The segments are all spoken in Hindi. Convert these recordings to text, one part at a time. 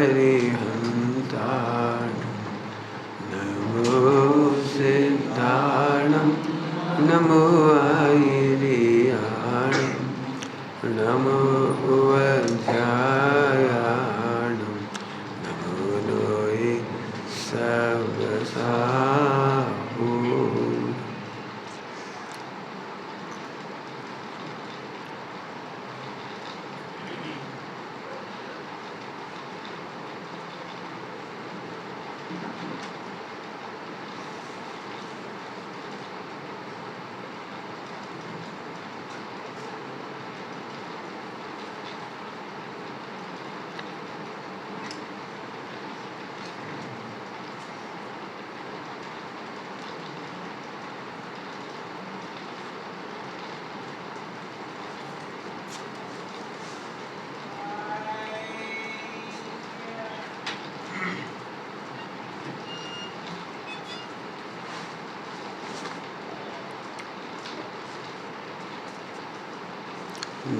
अरिहन्ताणं नमो सिद्धाणं नमो ऐरियाणं नमो वज्रायाणं नमो लोये सर्वसाहु।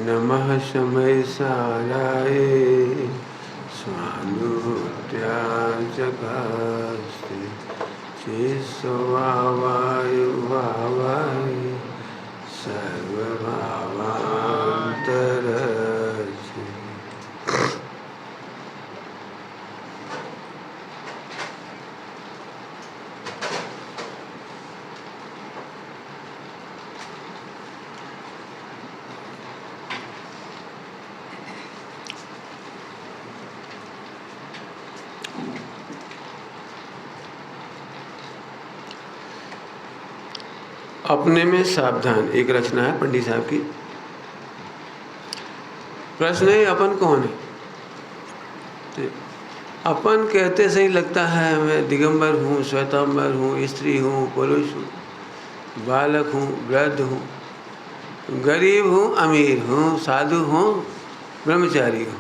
नमः शमय साराय स्वानुत्याजगास्ते चेसवावाय वावाय सर्वभावान्तरस्य। अपने में सावधान एक रचना है पंडित साहब की। प्रश्न है अपन कौन है? तो अपन कहते सही लगता है मैं दिगंबर हूँ, श्वेतांबर हूँ, स्त्री हूँ, पुरुष हूँ, बालक हूँ, वृद्ध हूँ, गरीब हूँ, अमीर हूँ, साधु हूँ, ब्रह्मचारी हूँ।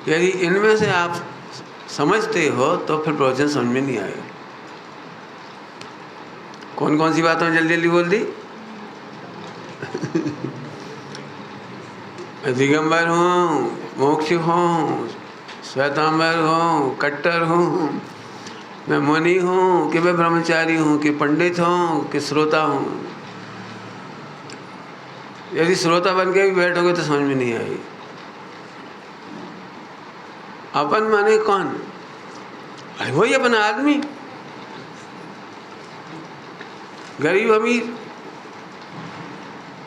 यदि इनमें से आप समझते हो तो फिर प्रवचन समझ में नहीं आएगा। कौन कौन सी बातों जल्दी जल्दी बोल दी? दिगंबर हूँ, मोक्ष हूँ, श्वेतांबर हूँ, कट्टर हूँ, मैं मुनि हूँ कि मैं ब्रह्मचारी हूँ, कि पंडित हूँ कि श्रोता हूँ। यदि श्रोता बन के भी बैठोगे तो समझ में नहीं आएगी। अपन माने कौन? अरे वही अपना आदमी, गरीब अमीर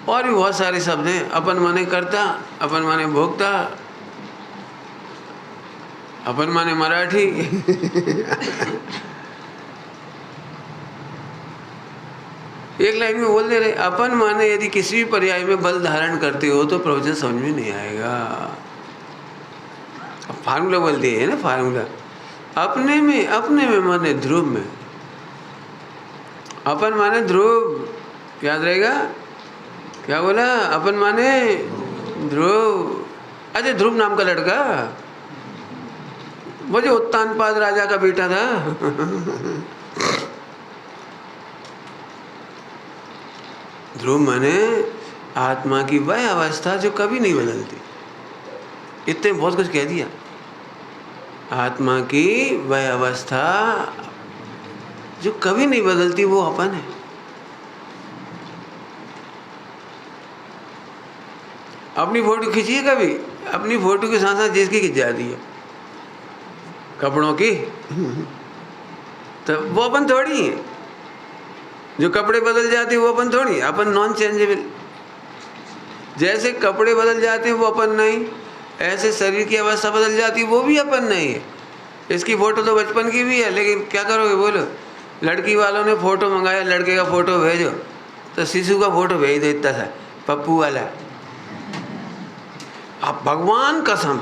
और भी बहुत सारे शब्द हैं। अपन माने कर्ता, अपन माने भोक्ता, अपन माने मराठी। एक लाइन में बोल दे रहे अपन माने यदि किसी भी पर्याय में बल धारण करते हो तो प्रवचन समझ में नहीं आएगा। अब फार्मूला बोल दिए है ना, फार्मूला अपने में माने ध्रुव में। अपन माने ध्रुव, याद रहेगा क्या बोला? अपन माने ध्रुव। अरे ध्रुव नाम का लड़का वो जो उत्तानपाद राजा का बेटा था। ध्रुव माने आत्मा की वह अवस्था जो कभी नहीं बदलती। इतने बहुत कुछ कह दिया। आत्मा की वह अवस्था जो कभी नहीं बदलती वो अपन है। अपनी फोटो खींचिए कभी, अपनी फोटो के साथ साथ जिसकी खींच जाती है कपड़ों की, तो वो अपन थोड़ी है। जो कपड़े बदल जाते हैं वो अपन थोड़ी, अपन नॉन चेंजेबल। जैसे कपड़े बदल जाते हैं वो अपन नहीं, ऐसे शरीर की अवस्था बदल जाती है वो भी अपन नहीं है। इसकी फ़ोटो तो बचपन की भी है, लेकिन क्या करोगे बोलो? लड़की वालों ने फ़ोटो मंगाया, लड़के का फ़ोटो भेजो तो शिशु का फ़ोटो भेज देता था, पप्पू वाला। अब भगवान कसम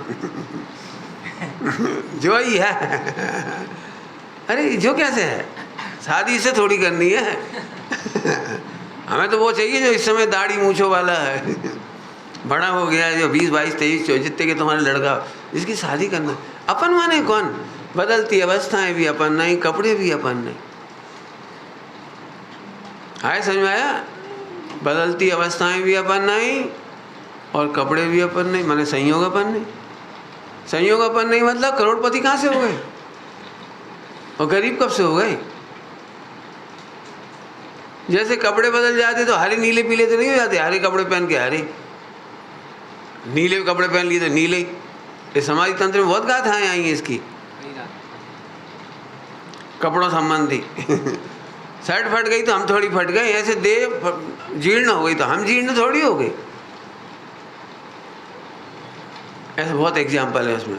जो ही है। अरे जो कैसे है? शादी से थोड़ी करनी है। हमें तो वो चाहिए जो इस समय दाढ़ी मूछों वाला है, बड़ा हो गया है, जो 20, 22, 23 जितने के तुम्हारा लड़का, जिसकी शादी करना। अपन माने कौन? बदलती अवस्थाएं भी अपन नहीं, कपड़े भी अपन नहीं। आए समझ में आया? बदलती अवस्थाएं भी अपन नहीं और कपड़े भी अपन नहीं, माने संयोग अपन नहीं। संयोग अपन नहीं मतलब करोड़पति कहाँ से हो गए और गरीब कब से हो गए? जैसे कपड़े बदल जाते तो हरे नीले पीले तो नहीं हो जाते, हरे कपड़े पहन के हरे, नीले कपड़े पहन लिए तो नीले। ये समाज तंत्र में बहुत गाथाएं आई हैं इसकी, कपड़ों संबंधी। शर्ट फट गई तो हम थोड़ी फट गए, ऐसे देह जीर्ण हो गई तो हम जीर्ण थोड़ी हो गए। ऐसे बहुत एग्जाम्पल है उसमें।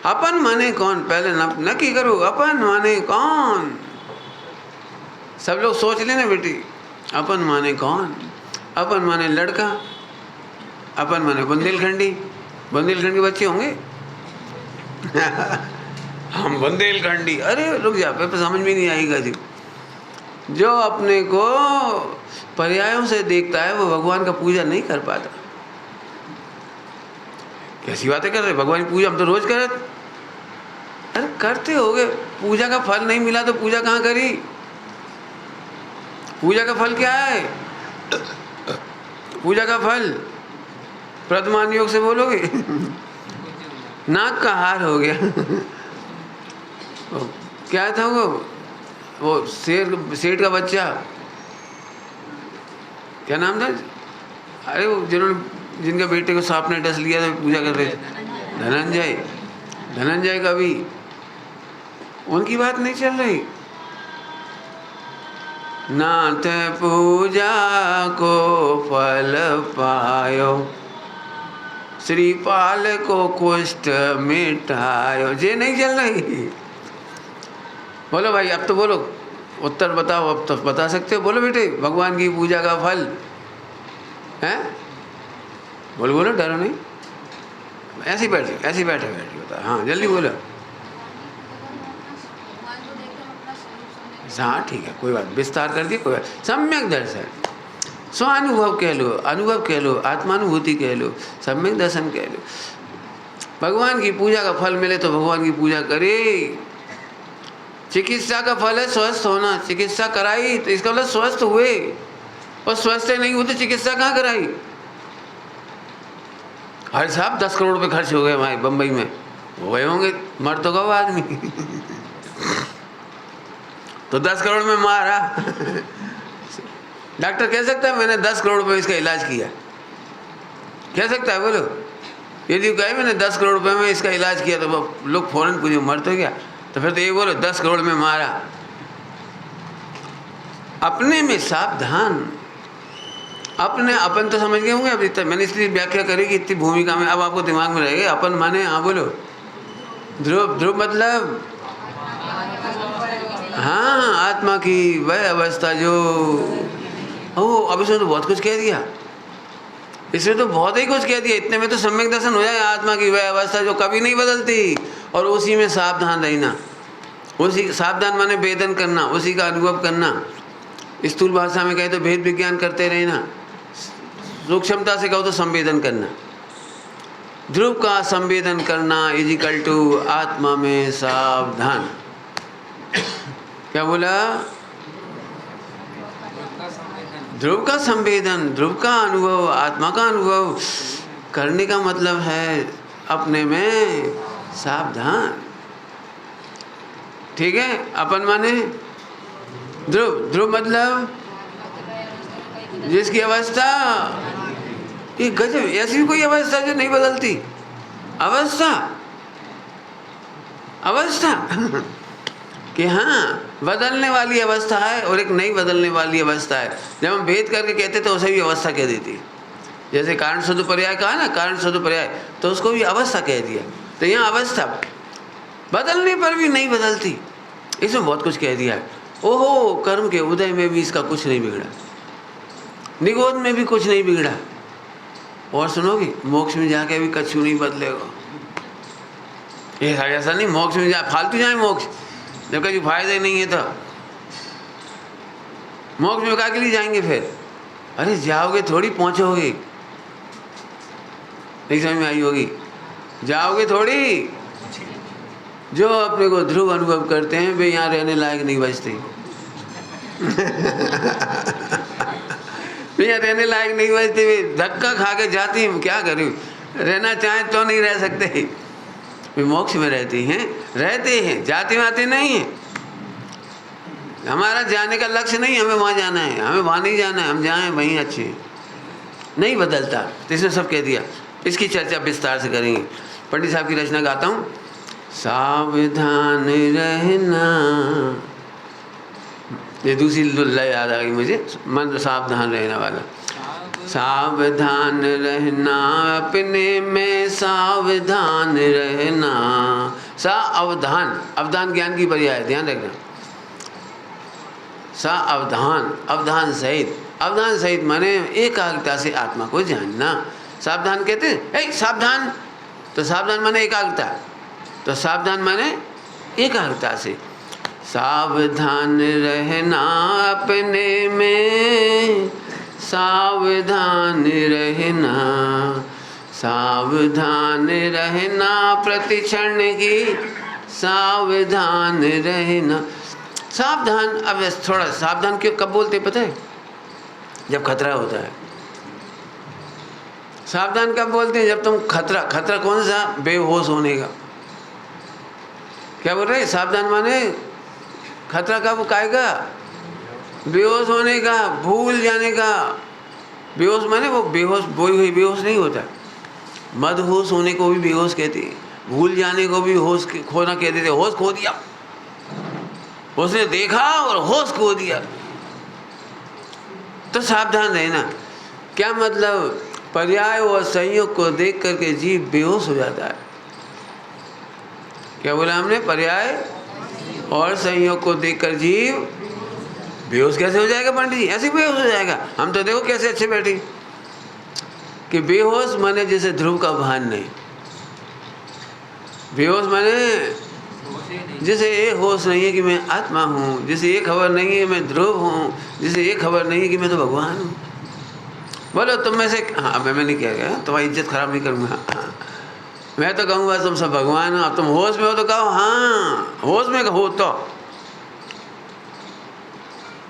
अपन माने कौन, पहले नक्की करो अपन माने कौन। सब लोग सोच लेना बेटी, अपन माने कौन। अपन माने लड़का, अपन माने बुंदेलखंडी, बुंदेलखंड के बच्चे होंगे। हम बुंदेलखंडी, अरे रुक जा, पे समझ में नहीं आएगा जी। जो अपने को पर्यायों से देखता है वो भगवान का पूजा नहीं कर पाता। कैसी बातें कर रहे, भगवान की पूजा हम तो रोज कर रहे। अरे करते होगे, पूजा का फल नहीं मिला तो पूजा कहाँ करी? पूजा का फल क्या है? पूजा का फल प्रथमान योग से बोलोगे। नाक का हार हो गया। क्या था वो सेठ का बच्चा, क्या नाम था? अरे वो जिनके बेटे को सांप ने डस लिया था, पूजा कर रहे थे, धनंजय। धनंजय का भी उनकी बात नहीं चल रही। नाथ पूजा को फल पायो, श्रीपाल को कुष्ठ मिटायो, ये नहीं चल रही। बोलो भाई, अब तो बोलो, उत्तर बताओ, अब तो बता सकते हो, बोलो बेटे। भगवान की पूजा का फल है? बोलो बोलो, डरो नहीं, ऐसे ही बैठे बता। हाँ जल्दी बोलो। हाँ ठीक है, कोई बात, विस्तार कर दिए, कोई बात। सम्यक दर्शन, स्वानुभव कह लो, अनुभव कह लो, आत्मानुभूति कह लो, सम्यक दर्शन कह लो। भगवान की पूजा का फल मिले तो भगवान की पूजा करे। चिकित्सा का फल है स्वस्थ होना, चिकित्सा कराई तो इसका मतलब स्वस्थ हुए, और स्वस्थ नहीं हुए तो चिकित्सा कहाँ कराई? अरे साहब 10 करोड़ रुपए खर्च हो गए हमारे बम्बई में, हो गए होंगे, मर तो गया आदमी। तो 10 करोड़ में मारा। डॉक्टर कह सकता है मैंने 10 करोड़ रुपए इसका इलाज किया, कह सकता है? बोलो, यदि कहे मैंने 10 करोड़ रुपए में इसका इलाज किया तो लोग फौरन पूछे मर तो गया, तो फिर तो ये बोलो 10 करोड़ में मारा। अपने में सावधान, अपने अपन तो समझ गए होंगे। अभी तक मैंने इसलिए व्याख्या करी कि इतनी भूमिका में अब आपको दिमाग में रहेगा। अपन माने, हाँ बोलो, ध्रुव। ध्रुव मतलब हाँ, आत्मा की वह अवस्था जो, ओ अब इसमें तो बहुत कुछ कह दिया, इसमें तो बहुत ही कुछ कह दिया। इतने में तो सम्यक दर्शन हो जाए, आत्मा की वह अवस्था जो कभी नहीं बदलती, और उसी में सावधान रहना। उसी सावधान माने वेदन करना, उसी का अनुभव करना। स्थूल भाषा में कहे तो भेद विज्ञान करते रहना, सूक्ष्मता से कहो तो संवेदन करना। ध्रुव का संवेदन करना इजिकल टू आत्मा में सावधान। क्या बोला? ध्रुव का संवेदन, ध्रुव का अनुभव, आत्मा का अनुभव करने का मतलब है अपने में सावधान। ठीक है, अपन माने ध्रुव। ध्रुव मतलब जिसकी अवस्था, ये गजब, ऐसी भी कोई अवस्था जो नहीं बदलती। अवस्था अवस्था कि हाँ बदलने वाली अवस्था है और एक नई बदलने वाली अवस्था है। जब हम भेद करके कहते तो उसे भी अवस्था कह देती। जैसे कारण शुद्ध पर्याय कहा ना, कारण शुद्ध पर्याय, तो उसको भी अवस्था कह दिया। तो यहाँ अवस्था बदलने पर भी नहीं बदलती, इसमें बहुत कुछ कह दिया है। ओहो, कर्म के उदय में भी इसका कुछ नहीं बिगड़ा, निगोद में भी कुछ नहीं बिगड़ा। और सुनोगे, मोक्ष में जाके भी कछु नहीं बदलेगा। ऐसा नहीं मोक्ष में जा फालतू जाए मोक्ष, जब कभी फायदे नहीं है तो मोक्ष में काहे के लिए जाएंगे फिर? अरे जाओगे थोड़ी पहुंचोगे, नहीं समझ में आई होगी। जाओगे थोड़ी। जो अपने को ध्रुव अनुभव करते हैं वे यहाँ रहने लायक नहीं बचते। वे यहाँ रहने लायक नहीं बचते, वे धक्का खा के जाती हैं। क्या करूँ, रहना चाहें तो नहीं रह सकते। वे मोक्ष में रहते हैं, जाते वाते नहीं हैं। हमारा जाने का लक्ष्य नहीं, हमें वहाँ जाना है, हमें वहाँ नहीं जाना है, हम जहाँ हैं वहीं अच्छे हैं, नहीं बदलता। तो इसने सब कह दिया। इसकी चर्चा विस्तार से करेंगे। पंडित साहब की रचना गाता हूँ। सावधान रहना, ये दूसरी लय याद आ गई मुझे, मंत्र सावधान रहना वाला। सावधान रहना अपने में, सावधान रहना। सावधान, अवधान ज्ञान की पर्याय है, ध्यान रखना। सावधान, अवधान सहित, अवधान सहित माने एकाग्रता से आत्मा को जानना। सावधान कहते हैं सावधान, तो सावधान माने एकाग्रता, तो सावधान माने एकाग्रता से। सावधान रहना अपने में, सावधान रहना, सावधान रहना प्रति क्षण की, सावधान रहना। सावधान, अब थोड़ा सावधान क्यों कब बोलते पता है? जब खतरा होता है। सावधान कब बोलते हैं? जब तुम खतरा, खतरा कौन सा? बेहोश होने का। क्या बोल रहे? सावधान माने खतरा कब आएगा? बेहोश होने का, भूल जाने का। बेहोश माने वो बेहोश, बोई हुई बेहोश नहीं होता। मदहोश होने को भी बेहोश कहते हैं, भूल जाने को भी होश खोना कहते थे। होश खो दिया, उसने देखा और होश खो दिया, तो सावधान रहना। क्या मतलब? पर्याय और संयोग को देख करके जीव बेहोश हो जाता है। क्या बोला हमने? पर्याय और संयोग को देखकर जीव बेहोश कैसे हो जाएगा पंडित जी? ऐसे बेहोश हो जाएगा? हम तो देखो कैसे अच्छे बैठे कि बेहोश माने जैसे ध्रुव का भान नहीं। बेहोश माने जैसे ये होश नहीं है कि मैं आत्मा हूँ, जैसे ये खबर नहीं है मैं ध्रुव हूँ, जैसे ये खबर नहीं है कि मैं तो भगवान हूँ। बोलो तुम में से, हाँ मैं नहीं कह गया, तुम्हारी इज्जत खराब नहीं करूँगा। हाँ, मैं तो कहूँगा तुम सब भगवान हो। तुम होश में हो तो कहो हाँ, होश में हो तो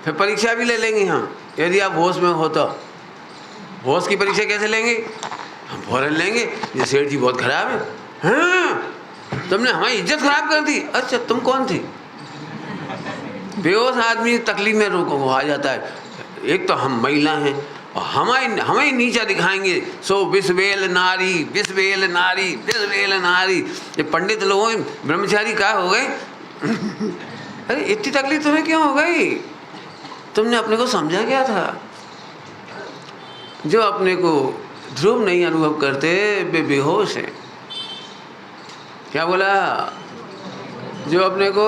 फिर परीक्षा भी ले लेंगे हम, यदि आप होश में हो तो। होश की परीक्षा कैसे लेंगे? हम फौरन लेंगे, ये सेठ जी बहुत खराब है। हाँ, तुमने हमारी इज्जत खराब कर दी। अच्छा तुम कौन थे? बेहोश आदमी तकलीफ में रोको आ जाता है। एक तो हम महिला हैं और हमें नीचा दिखाएंगे। सो विश्वेल नारी, विश्वेल नारी, विश्वेल नारी। ये पंडित लोगों ब्रह्मचारी क्या हो गए? अरे इतनी तकलीफ तुम्हें क्यों हो गई? तुमने अपने को समझा क्या था? जो अपने को ध्रुव नहीं अनुभव करते वे बेहोश हैं। क्या बोला? जो अपने को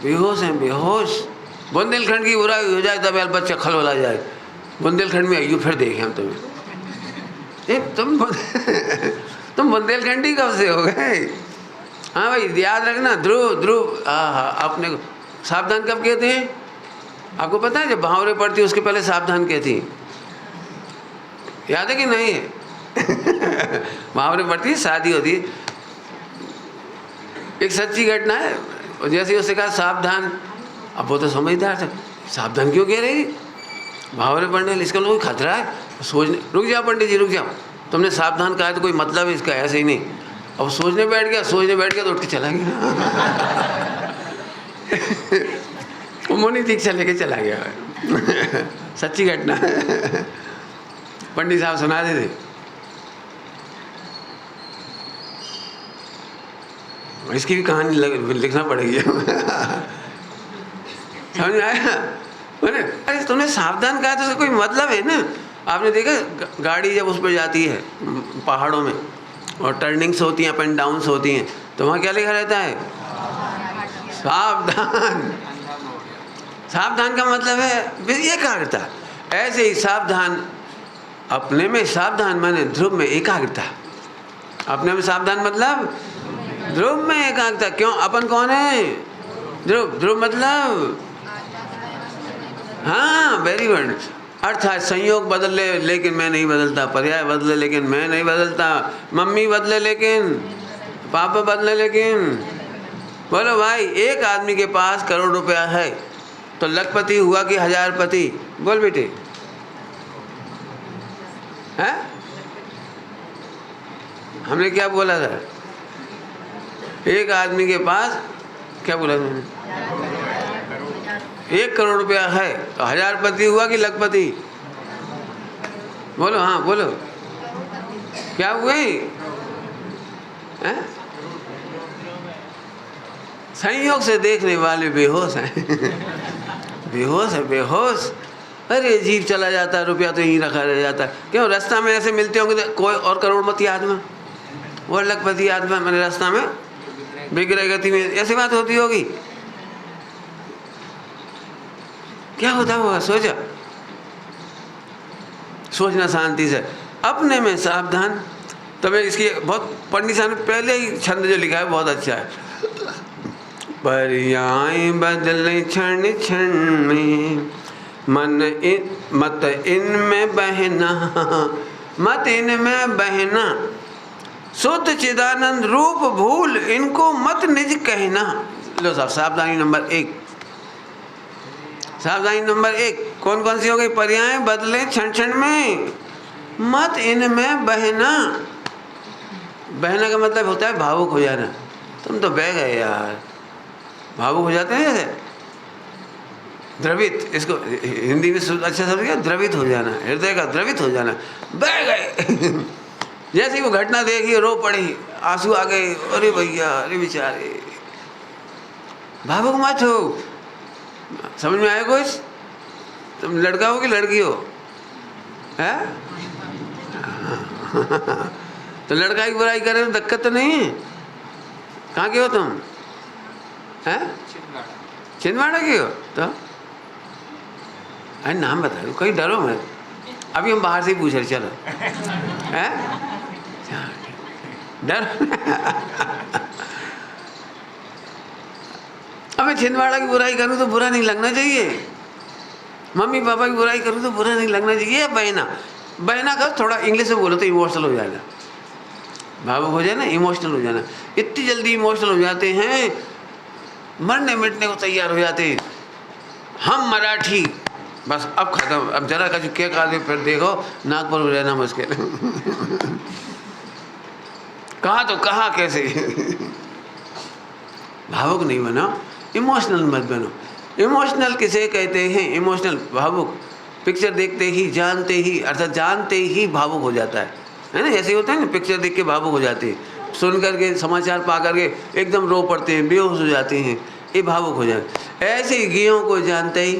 बेहोश हैं, बेहोश। बुंदेलखंड की बुराई हो जाए तब बच्चा खलबला जाए। बुंदेलखंड में आइयो फिर देखें हम तुम्हें। तुम बुंदेलखंडी कब से हो गए? हाँ भाई याद रखना, ध्रुव ध्रुव। हाँ, अपने को सावधान कब कहते हैं? आपको पता है जब भावरे पड़ती है उसके पहले सावधान कहती है। याद है कि नहीं है? भावरे पड़ती है, शादी होती है। एक सच्ची घटना है, जैसे उससे कहा सावधान। अब वो तो समझदार था, सावधान क्यों कह रही? भावरे पड़ने इसका कोई खतरा है? सोचने, रुक जाओ पंडित जी रुक जाओ, तुमने सावधान कहा तो कोई मतलब है इसका, ऐसे ही नहीं। अब सोचने बैठ गया तो उठ के चला गया। वो मुनि दीक्षा लेके चला गया। सच्ची घटना। पंडित साहब सुना देते। इसकी भी कहानी लिखना पड़ेगी। समझ आया? मैंने अरे तुमने सावधान कहा तो उसका कोई मतलब है ना। आपने देखा गाड़ी जब उस पर जाती है पहाड़ों में और टर्निंग्स होती हैं, अप एंड डाउन्स होती हैं, तो वहाँ क्या लिखा रहता है? सावधान। सावधान का मतलब है एकाग्रता। ऐसे ही सावधान अपने में, सावधान माने ध्रुव में एकाग्रता। अपने में सावधान मतलब ध्रुव में एकाग्रता। क्यों? अपन कौन है? ध्रुव। ध्रुव मतलब हाँ, वेरी गुड। अर्थात संयोग बदले लेकिन मैं नहीं बदलता, पर्याय बदले लेकिन मैं नहीं बदलता, मम्मी बदले लेकिन पापा बदले लेकिन। बोलो भाई, एक आदमी के पास करोड़ रुपया है तो लखपति हुआ कि हजारपति? बोल बेटे, हैं? हमने क्या बोला था? एक आदमी के पास क्या बोला था? 1 करोड़ रुपया है तो हजारपति हुआ कि लखपति? बोलो, हाँ बोलो, क्या हुए? संयोग से देखने वाले बेहोश हैं। बेहोश है, बेहोश। अरे जीव चला जाता है, रुपया तो यहीं रखा रह जाता है। क्यों रास्ता में ऐसे मिलते होंगे तो कोई और करोड़पति आदमी और लखपति आदमी मैंने रास्ता में विग्रह गति में ऐसी बात होती होगी? क्या होता होगा? सोचा, सोचना शांति से, अपने में सावधान। तभी इसकी बहुत पंडित साहब ने पहले ही छंद जो लिखा है बहुत अच्छा है। पर्याय बदले क्षण क्षण में, मत इनमें बहना, मत इनमें बहना, शुद्ध चिदानंद रूप भूल, इनको मत निज कहना। लो साहब, सावधानी नंबर 1। सावधानी नंबर 1 कौन कौन सी हो गई? पर्याय बदले क्षण क्षण में, मत इनमें बहना। बहना का मतलब होता है भावुक हो जाना। तुम तो बह गए यार, भावुक हो जाते हैं जैसे द्रवित। इसको हिंदी में अच्छा शब्द क्या? द्रवित हो जाना, हृदय का द्रवित हो जाना, बह गए। जैसे ही वो घटना देखी रो पड़ी, आंसू आ गए, अरे भैया, अरे बेचारे। भावुक मत हो। समझ में आया कुछ? तुम लड़का हो कि लड़की हो? है? तो लड़का की बुराई करे तो दिक्कत तो नहीं है। कहाँ के हो तुम? हैं? छिंदवाड़ा के हो? तो अरे नाम बता दो, कहीं डरो मत। अभी हम बाहर से ही पूछ रहे, चलो। हैं? डर? अब मैं छिंदवाड़ा की बुराई करूँ तो बुरा नहीं लगना चाहिए। मम्मी पापा की बुराई करूँ तो बुरा नहीं लगना चाहिए। बहना, बहना का थोड़ा इंग्लिश में बोलो तो इमोशनल हो जाना, भावुक हो जाना, इमोशनल हो जाना। इतनी जल्दी इमोशनल हो जाते हैं, मरने मिटने को तैयार हो जाते हैं। हम मराठी, बस अब खत्म। अब जरा का क्या कहा दे, फिर देखो नागपुर हो रहना मुश्किल। कहा तो कहा कैसे। भावुक नहीं बनो, इमोशनल मत बनो। इमोशनल किसे कहते हैं? इमोशनल भावुक पिक्चर देखते ही, जानते ही, अर्थात जानते ही भावुक हो जाता है ना? ऐसे होता है ना, पिक्चर देख के भावुक हो जाते हैं, सुन करके समाचार पा करके एकदम रो पड़ते हैं, बेहोश हो जाते हैं, ये भावुक हो जाते। ऐसे ही गेयों को जानते ही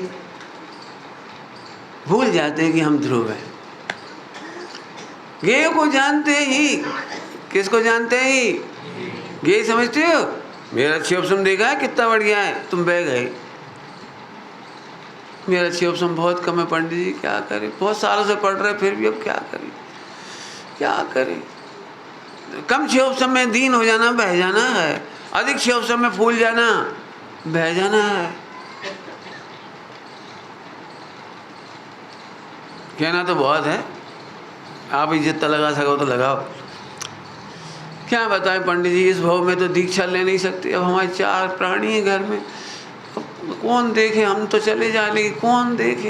भूल जाते हैं कि हम ध्रुव हैं। गेयों को जानते ही, किसको जानते ही? गेय समझते हो? मेरा शिवसम देखा है कितना बढ़िया है, तुम बह गए। मेरा शिवसम बहुत कम है पंडित जी, क्या करें? बहुत सालों से पढ़ रहे फिर भी अब क्या करें, क्या करें? कम शिवसम में दीन हो जाना, बह जाना है। अधिक शिवसम में फूल जाना, बह जाना है। कहना तो बहुत है, आप ही जितना लगा सको तो लगाओ। क्या बताएं पंडित जी, इस भाव में तो दीक्षा ले नहीं सकते। अब हमारे 4 प्राणी हैं घर में, कौन देखे? हम तो चले जाए लेकिन कौन देखे?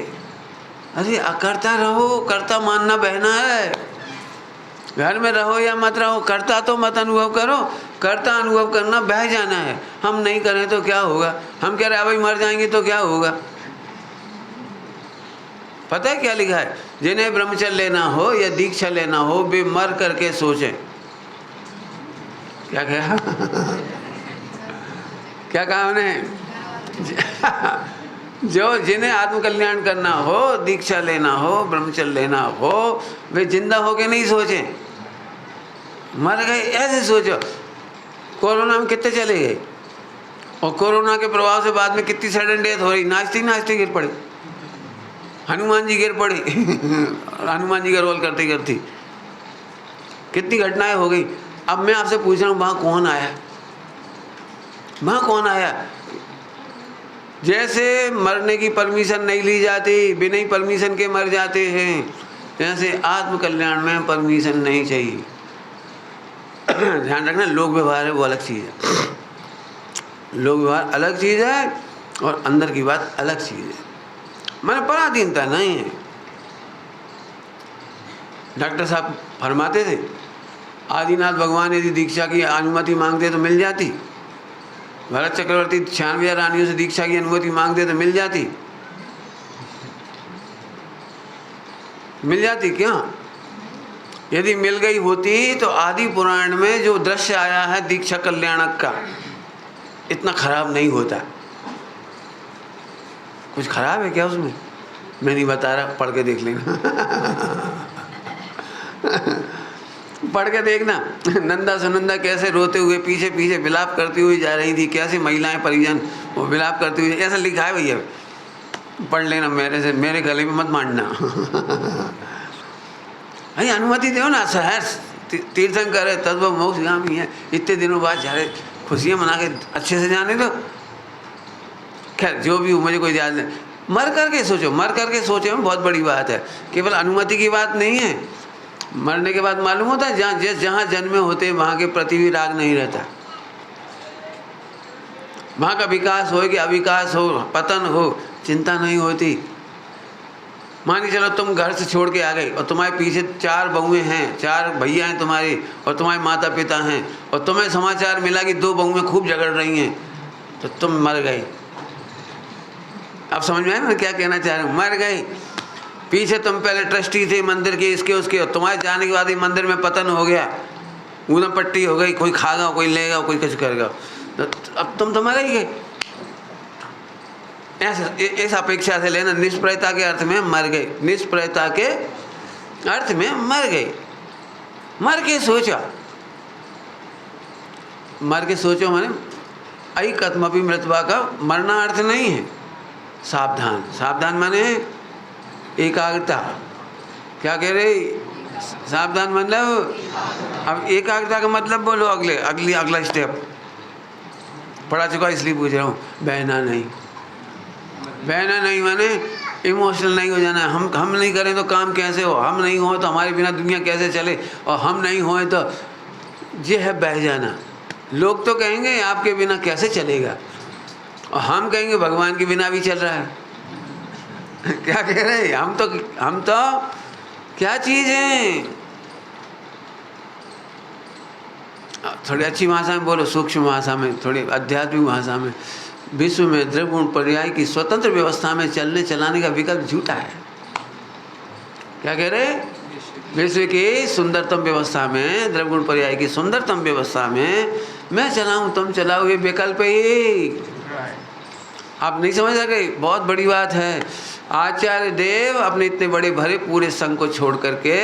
अरे करता रहो, करता मानना बहना है। घर में रहो या मत रहो, करता तो मत अनुभव करो, करता अनुभव करना बह जाना है। हम नहीं करें तो क्या होगा? हम कह रहे भाई मर जाएंगे तो क्या होगा? पता है क्या लिखा है? जिन्हें ब्रह्मचर्य लेना हो या दीक्षा लेना हो, वे मर करके सोचें। क्या कहा? क्या कहा उन्हें? जो जिन्हें आत्मकल्याण करना हो, दीक्षा लेना हो, ब्रह्मचर्य लेना हो, वे जिंदा होके नहीं सोचें, मर गए ऐसे सोचो। कोरोना में कितने चले गए, और कोरोना के प्रभाव से बाद में कितनी सडन डेथ हो रही। नाचते नाचते गिर पड़े, हनुमान जी गिर पड़े। हनुमान जी का रोल करते करते कितनी घटनाएं हो गई। अब मैं आपसे पूछ रहा हूँ, वहाँ कौन आया? वहाँ कौन आया? जैसे मरने की परमिशन नहीं ली जाती, बिना ही परमिशन के मर जाते हैं, जैसे आत्मकल्याण में परमिशन नहीं चाहिए। ध्यान रखना, लोक व्यवहार है वो अलग चीज़ है। लोक व्यवहार अलग चीज़ है और अंदर की बात अलग चीज़ है। मैंने पराधीनता नहीं है। डॉक्टर साहब फरमाते थे आदिनाथ भगवान यदि दीक्षा की अनुमति मांगते तो मिल जाती। भरत चक्रवर्ती 96 रानियों से दीक्षा की अनुमति मांगते तो मिल जाती, मिल जाती क्या? यदि मिल गई होती तो आदि पुराण में जो दृश्य आया है दीक्षा कल्याणक का, इतना खराब नहीं होता। कुछ खराब है क्या उसमें? मैं नहीं बता रहा, पढ़ के देख लेना। पढ़ के देखना, नंदा सुनंदा कैसे रोते हुए पीछे पीछे विलाप करती हुई जा रही थी, कैसे महिलाएं परिजन वो विलाप करती हुई, ऐसा लिखा है भैया, पढ़ लेना, मेरे से मेरे गले में मत मांडना। भाई अनुमति दो ना, शहर तीर्थंकर है, तत्व मोक्षगामी है, इतने दिनों बाद जा रहे, खुशियाँ मना के अच्छे से जाने दो। खैर जो भी हो, मुझे कोई याद नहीं। मर करके सोचो, मर करके सोचे में बहुत बड़ी बात है, केवल अनुमति की बात नहीं है। मरने के बाद मालूम होता है जहाँ जन्मे होते वहाँ के प्रति भी राग नहीं रहता। वहाँ का विकास हो कि अविकास हो, पतन हो, चिंता नहीं होती। मान के चलो तुम घर से छोड़ के आ गए और तुम्हारे पीछे 4 बहुएं हैं, 4 भैया हैं तुम्हारे, और तुम्हारे माता पिता हैं, और तुम्हें समाचार मिला कि 2 बहुएं खूब झगड़ रही हैं, तो तुम मर गए। आप समझ में आए मैं क्या कहना चाह रहा हूँ? मर गए। पीछे तुम पहले ट्रस्टी थे मंदिर के, इसके उसके, और तुम्हारे जाने के बाद ही मंदिर में पतन हो गया, ऊना पट्टी हो गई, कोई खागा, कोई लेगा, कोई कुछ करेगा, तो अब तुम तो मर ही गए। इस अपेक्षा से लेना, निष्प्रयता के अर्थ में मर गए, निष्प्रयता के अर्थ में मर गए। मर के सोचा, मर के सोचो माने ऐकत्मपि मृत्वा का मरना अर्थ नहीं है, सावधान। सावधान माने एकाग्रता। क्या कह रहे? सावधान मतलब, अब एकाग्रता का मतलब बोलो, अगला स्टेप पढ़ा चुका इसलिए पूछ रहा हूँ। बहना नहीं, बहना नहीं माने इमोशनल नहीं हो जाना। हम नहीं करें तो काम कैसे हो, हम नहीं हो तो हमारे बिना दुनिया कैसे चले, और हम नहीं होए तो ये है बह जाना। लोग तो कहेंगे आपके बिना कैसे चलेगा, और हम कहेंगे भगवान के बिना भी चल रहा है। क्या कह रहे? हम तो क्या चीज़ है? थोड़ी अच्छी भाषा में बोलो, सूक्ष्म भाषा में, थोड़ी आध्यात्मिक भाषा में। विश्व में द्रव्य गुण पर्याय की स्वतंत्र व्यवस्था में चलने चलाने का विकल्प झूठा है। क्या कह रहे? विश्व की सुंदरतम व्यवस्था में, द्रव्य गुण पर्याय की सुंदरतम व्यवस्था में मैं चलाऊं तुम चलाओ, ये विकल्प ही आप नहीं समझ सके। बहुत बड़ी बात है। आचार्य देव अपने इतने बड़े भरे पूरे संघ को छोड़ करके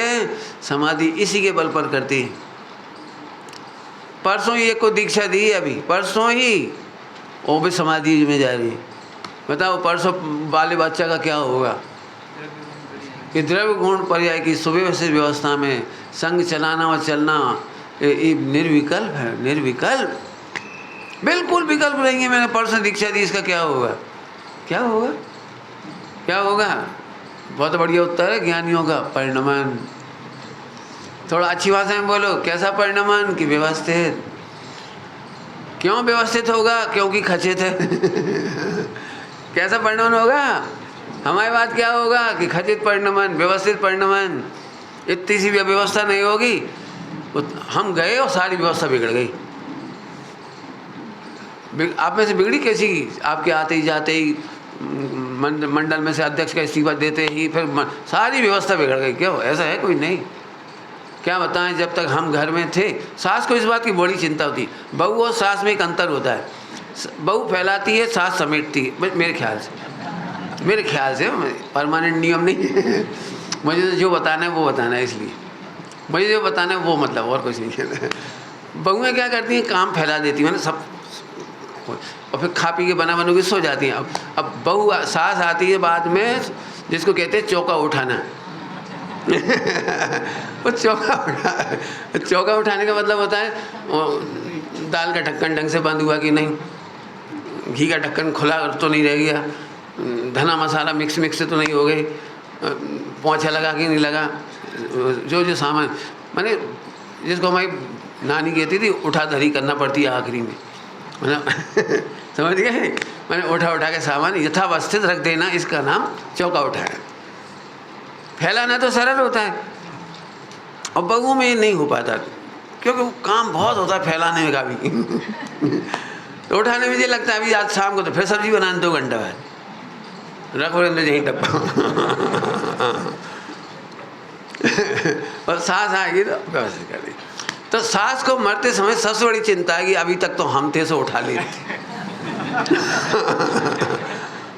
समाधि इसी के बल पर करती है। परसों ही एक को दीक्षा दी, अभी परसों ही वो भी समाधि में जा रही है। बताओ परसों वाले बच्चा का क्या होगा? कि द्रव्य गुण पर्याय की सुव्यवस्थित व्यवस्था में संघ चलाना और चलना ये निर्विकल्प है, निर्विकल्प, बिल्कुल विकल्प नहीं है। मैंने परसों दीक्षा दी, इसका क्या होगा? क्या होगा? क्या होगा? बहुत बढ़िया उत्तर है ज्ञानियों का। परिणमन। थोड़ा अच्छी भाषा में बोलो, कैसा परिणमन? कि व्यवस्थित। क्यों व्यवस्थित होगा? क्योंकि खचित है। कैसा परिणमन होगा? हमारी बात क्या होगा? कि खचित परिणमन, व्यवस्थित परिणमन। इतनी सी व्यवस्था नहीं होगी, हम गए और सारी व्यवस्था बिगड़ गई। आप में से बिगड़ी कैसी? आपके आते ही जाते ही मंडल में से अध्यक्ष का इस्तीफा देते ही फिर सारी व्यवस्था बिगड़ गई। क्यों? ऐसा है कोई? नहीं। क्या बताएं, जब तक हम घर में थे, सास को इस बात की बड़ी चिंता होती। बहू और सास में एक अंतर होता है, बहू फैलाती है, सास समेटती है। मेरे ख्याल से परमानेंट नियम नहीं है। मुझे तो जो बताना है वो बताना है, इसलिए मुझे जो बताना है वो मतलब, और कुछ नहीं कहना है। बहुएँ क्या करती हैं? काम फैला देती हैं, मैंने सब, और फिर खा पी के बना के सो जाती हैं। अब बहू सास आती है बाद में, जिसको कहते हैं चौका उठाना। वो चौका उठाने का मतलब होता है दाल का ढक्कन ढंग से बंद हुआ कि नहीं, घी का ढक्कन खुला तो नहीं रह गया, धना मसाला मिक्स से तो नहीं हो गई, पोंछा लगा कि नहीं लगा, जो सामान, माने जिसको हमारी नानी कहती थी उठा धरी करना पड़ती है आखिरी में, मतलब समझ गए? मैंने उठा के सामान यथावस्थित रख देना, इसका नाम चौका उठाना। फैलाना तो सरल होता है, और बहुओं में ये नहीं हो पाता। क्योंकि वो काम बहुत होता है फैलाने में का भी तो उठाने में ये लगता है अभी आज शाम को तो फिर सब्जी बनाने 2 घंटा बाद रखो अंदर यहीं डब्बा और सास आएगी तो व्यवस्थित कर दी। तो सास को मरते समय सबसे बड़ी चिंता है कि अभी तक तो हम थे सो उठा लेते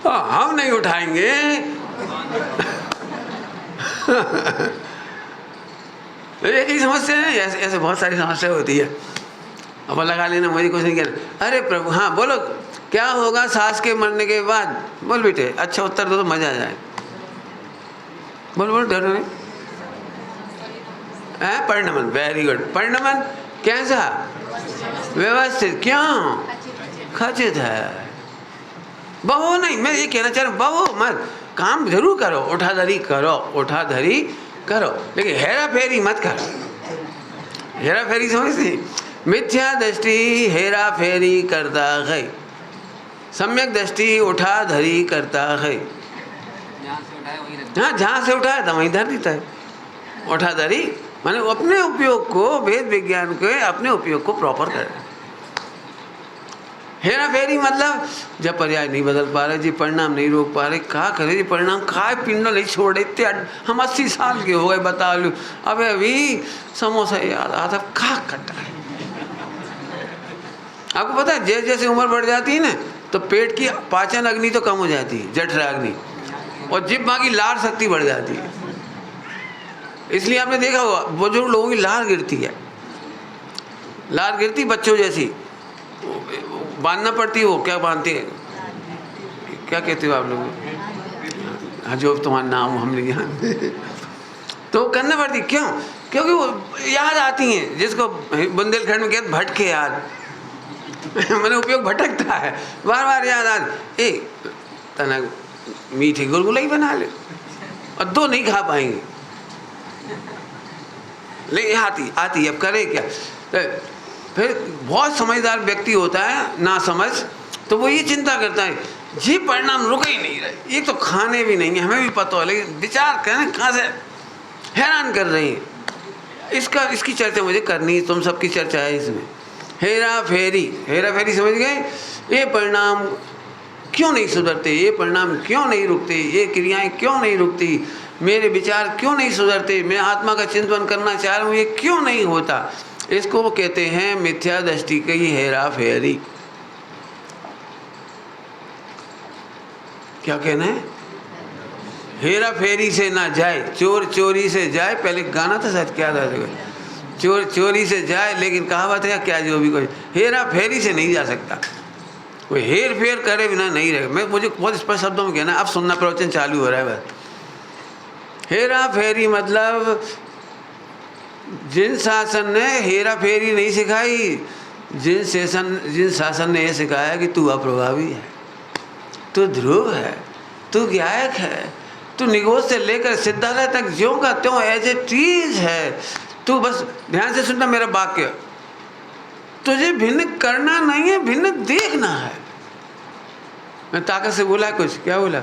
हम नहीं उठाएंगे एक ही समस्या है, ऐसे बहुत सारी समस्या होती है। अब लगा लेना मुझे कुछ नहीं कहना। अरे प्रभु, हाँ बोलो क्या होगा सास के मरने के बाद? बोल बेटे, अच्छा उत्तर दो तो मजा आ जाए। बोल बोल, डरो नहीं। परिणमन, वेरी गुड। परिणमन कैसा? व्यवस्थित। क्यों? खचित है। बहू नहीं, मैं ये कहना चाह रहा हूँ, बहू मत, काम जरूर करो, उठाधरी करो, उठाधरी करो, लेकिन हेरा फेरी मत करो। हेरा फेरी समझती? मिथ्या दृष्टि हेरा फेरी करता है, सम्यक दृष्टि उठाधरी करता है। हाँ, जहाँ से उठाया था वहीं धर देता है। उठाधरी माने अपने उपयोग को, वेद विज्ञान के अपने उपयोग को प्रॉपर करें। हेरा फेरी मतलब जब पर्याय नहीं बदल पा रहे जी, परिणाम नहीं रोक पा रहे, क्या करे जी, परिणाम खाए पिंड नहीं छोड़े। हम 80 साल के हो गए, बता लो अबे अभी समोसा याद आता, खा कटा है। आपको पता है जैसे जैसे उम्र बढ़ जाती है ना तो पेट की पाचन अग्नि तो कम हो जाती है, जठर अग्नि, और जिह्वा की लार शक्ति बढ़ जाती है। इसलिए आपने देखा होगा बुजुर्ग लोगों की लार गिरती है, लार गिरती बच्चों जैसी, बांधना पड़ती है। वो क्या बांधते हैं, क्या कहते हो आप लोग? हाँ, जो तुम्हारा नाम हम नहीं जानते तो करना पड़ती। क्यों? क्योंकि वो याद आती हैं, जिसको बुंदेलखंड में कहते भटके याद मैंने उपयोग भटकता है, बार बार याद आ, तना मीठे गुलगुला ही बना ले, और 2 नहीं खा पाएंगे, लेकिन आती अब करे क्या? तो फिर बहुत समझदार व्यक्ति होता है ना समझ, तो वो ये चिंता करता है जी परिणाम रुक ही नहीं रहे, ये तो खाने भी नहीं है, हमें भी पता है, लेकिन विचार करें कहाँ से हैरान कर रही है। इसकी चर्चा मुझे करनी है, तुम सबकी चर्चा है इसमें। हेरा फेरी समझ गए? ये परिणाम क्यों नहीं सुधरते, ये परिणाम क्यों नहीं रुकते, ये क्रियाएं क्यों नहीं रुकती, मेरे विचार क्यों नहीं सुधरते, मैं आत्मा का चिंतन करना चाह रहा हूँ, ये क्यों नहीं होता? इसको वो कहते हैं मिथ्या दृष्टि की हेरा फेरी। क्या कहना है? हेरा फेरी से ना जाए, चोर चोरी से जाए। पहले गाना था शायद, क्या था, चोर चोरी से जाए, लेकिन कहावत है क्या, जो भी कोई हेरा फेरी से नहीं जा सकता, कोई हेर फेर करे बिना नहीं रहेगा। मुझे बहुत स्पष्ट शब्दों में कहना है, अब सुनना, प्रवचन चालू हो रहा है बस। हेरा फेरी मतलब जिन शासन ने हेरा फेरी नहीं सिखाई, जिन शासन ने यह सिखाया कि तू अप्रभावी है, तू ध्रुव है, तू गायक है, तू निगोज से लेकर सिद्धालय तक ज्यों का त्यों एज ए टीज है, तू बस ध्यान से सुनना मेरा वाक्य, तुझे भिन्न करना नहीं है, भिन्न देखना है। मैं ताकत से बोला कुछ, क्या बोला?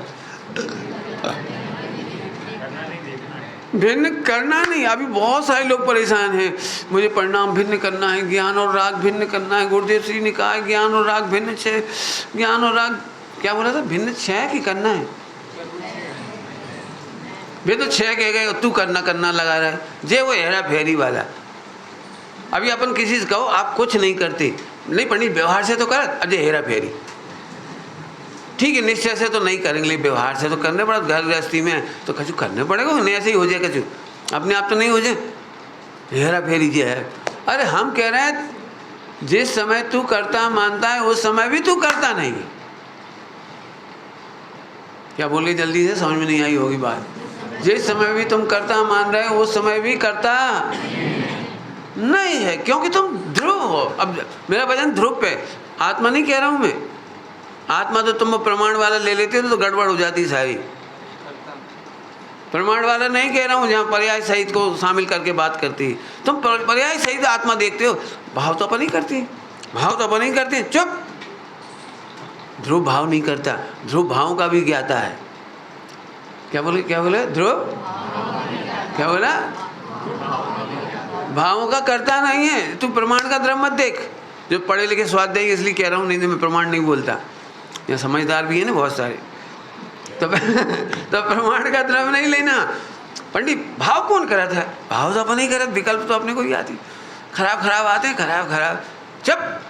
भिन्न करना नहीं। अभी बहुत सारे लोग परेशान हैं, मुझे परिणाम भिन्न करना है, ज्ञान और राग भिन्न करना है। गुरुदेव श्री ने कहा है ज्ञान और राग भिन्न छः, ज्ञान और राग क्या बोला था, भिन्न छः की करना है। वे तो 6 कह गए, तू करना लगा रहा है, जे वो हेरा फेरी वाला। अभी अपन किसी से कहो आप कुछ नहीं करते, नहीं पंडित व्यवहार से तो कर, अजय हेरा फेरी। ठीक है, निश्चय से तो नहीं करेंगे, व्यवहार से तो करने पड़ा, घर गृहस्थी में तो कछु करने पड़ेगा, नहीं ऐसे ही हो जाए, कछु अपने आप तो नहीं हो जाए, हेरा फेरी जो है। अरे हम कह रहे हैं जिस समय तू करता मानता है उस समय भी तू करता नहीं। क्या बोलिए, जल्दी से, समझ में नहीं आई होगी बात। जिस समय भी तुम करता मान रहे हो उस समय भी करता नहीं है, क्योंकि तुम ध्रुव हो। अब मेरा वचन ध्रुव पे, आत्मा नहीं कह रहा हूं मैं, आत्मा तो तुम प्रमाण वाला ले लेते हो तो गड़बड़ हो जाती सारी। प्रमाण वाला नहीं कह रहा हूँ, जहाँ पर्याय सहित को शामिल करके बात करती है। तुम पर्याय सहित आत्मा देखते हो, भाव तो अपन नहीं करती, भाव तो अपन नहीं करते। चुप, ध्रुव भाव नहीं करता, ध्रुव भाव का भी ज्ञाता है। क्या बोले ध्रुव, क्या बोला? भावों का करता नहीं है। तू प्रमाण का द्रव्य मत देख। जो पढ़े लिखे स्वाध्यायी इसलिए कह रहा हूँ, नहीं तो मैं प्रमाण नहीं बोलता। यहाँ समझदार भी है ना बहुत सारे। तो प्रमाण का द्रव्य नहीं लेना। पंडित भाव कौन करता है? भाव तो अपन नहीं करत, विकल्प तो अपने को ही आती। खराब खराब आते हैं, खराब खराब। जब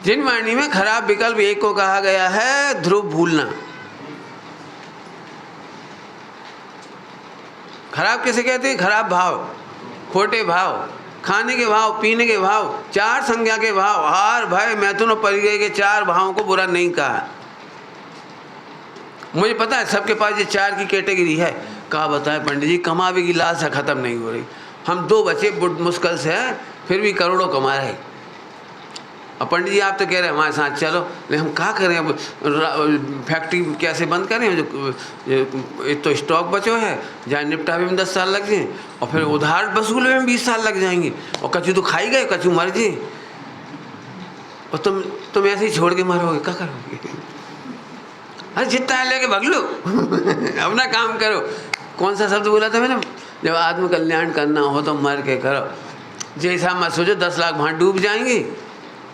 जिन वाणी में खराब विकल्प एक को कहा गया है ध्रुव भूलना। खराब किसे कहते हैं? खराब भाव, खोटे भाव, खाने के भाव, पीने के भाव, चार संज्ञा के भाव, हार भय मैथुन और परिग्रह के चार भावों को बुरा नहीं कहा। मुझे पता है सबके पास ये चार की कैटेगरी है। कहा बताए पंडित जी, कमावे की लालसा खत्म नहीं हो रही। हम 2 बच्चे मुश्किल से हैं, फिर भी करोड़ों कमा रहे। अब पंडित जी आप तो कह रहे हैं हमारे साथ चलो, लेकिन हम क्या करें? अब फैक्ट्री कैसे बंद करें? जो एक तो स्टॉक बचो है, जहाँ निपटावे में 10 साल लग जाए, और फिर उधार वसूल में 20 साल लग जाएंगे, और कचू तो खाई गए, कचू मर जाए, और तुम ऐसे ही छोड़ के मरोगे, क्या करोगे? अरे जितना है लेके भाग लो अपना काम करो। कौन सा शब्द बोला था मैंने? जब आत्म कल्याण करना हो तो मर के करो। जैसा मत सोचो 10 लाख वहाँ डूब जाएंगे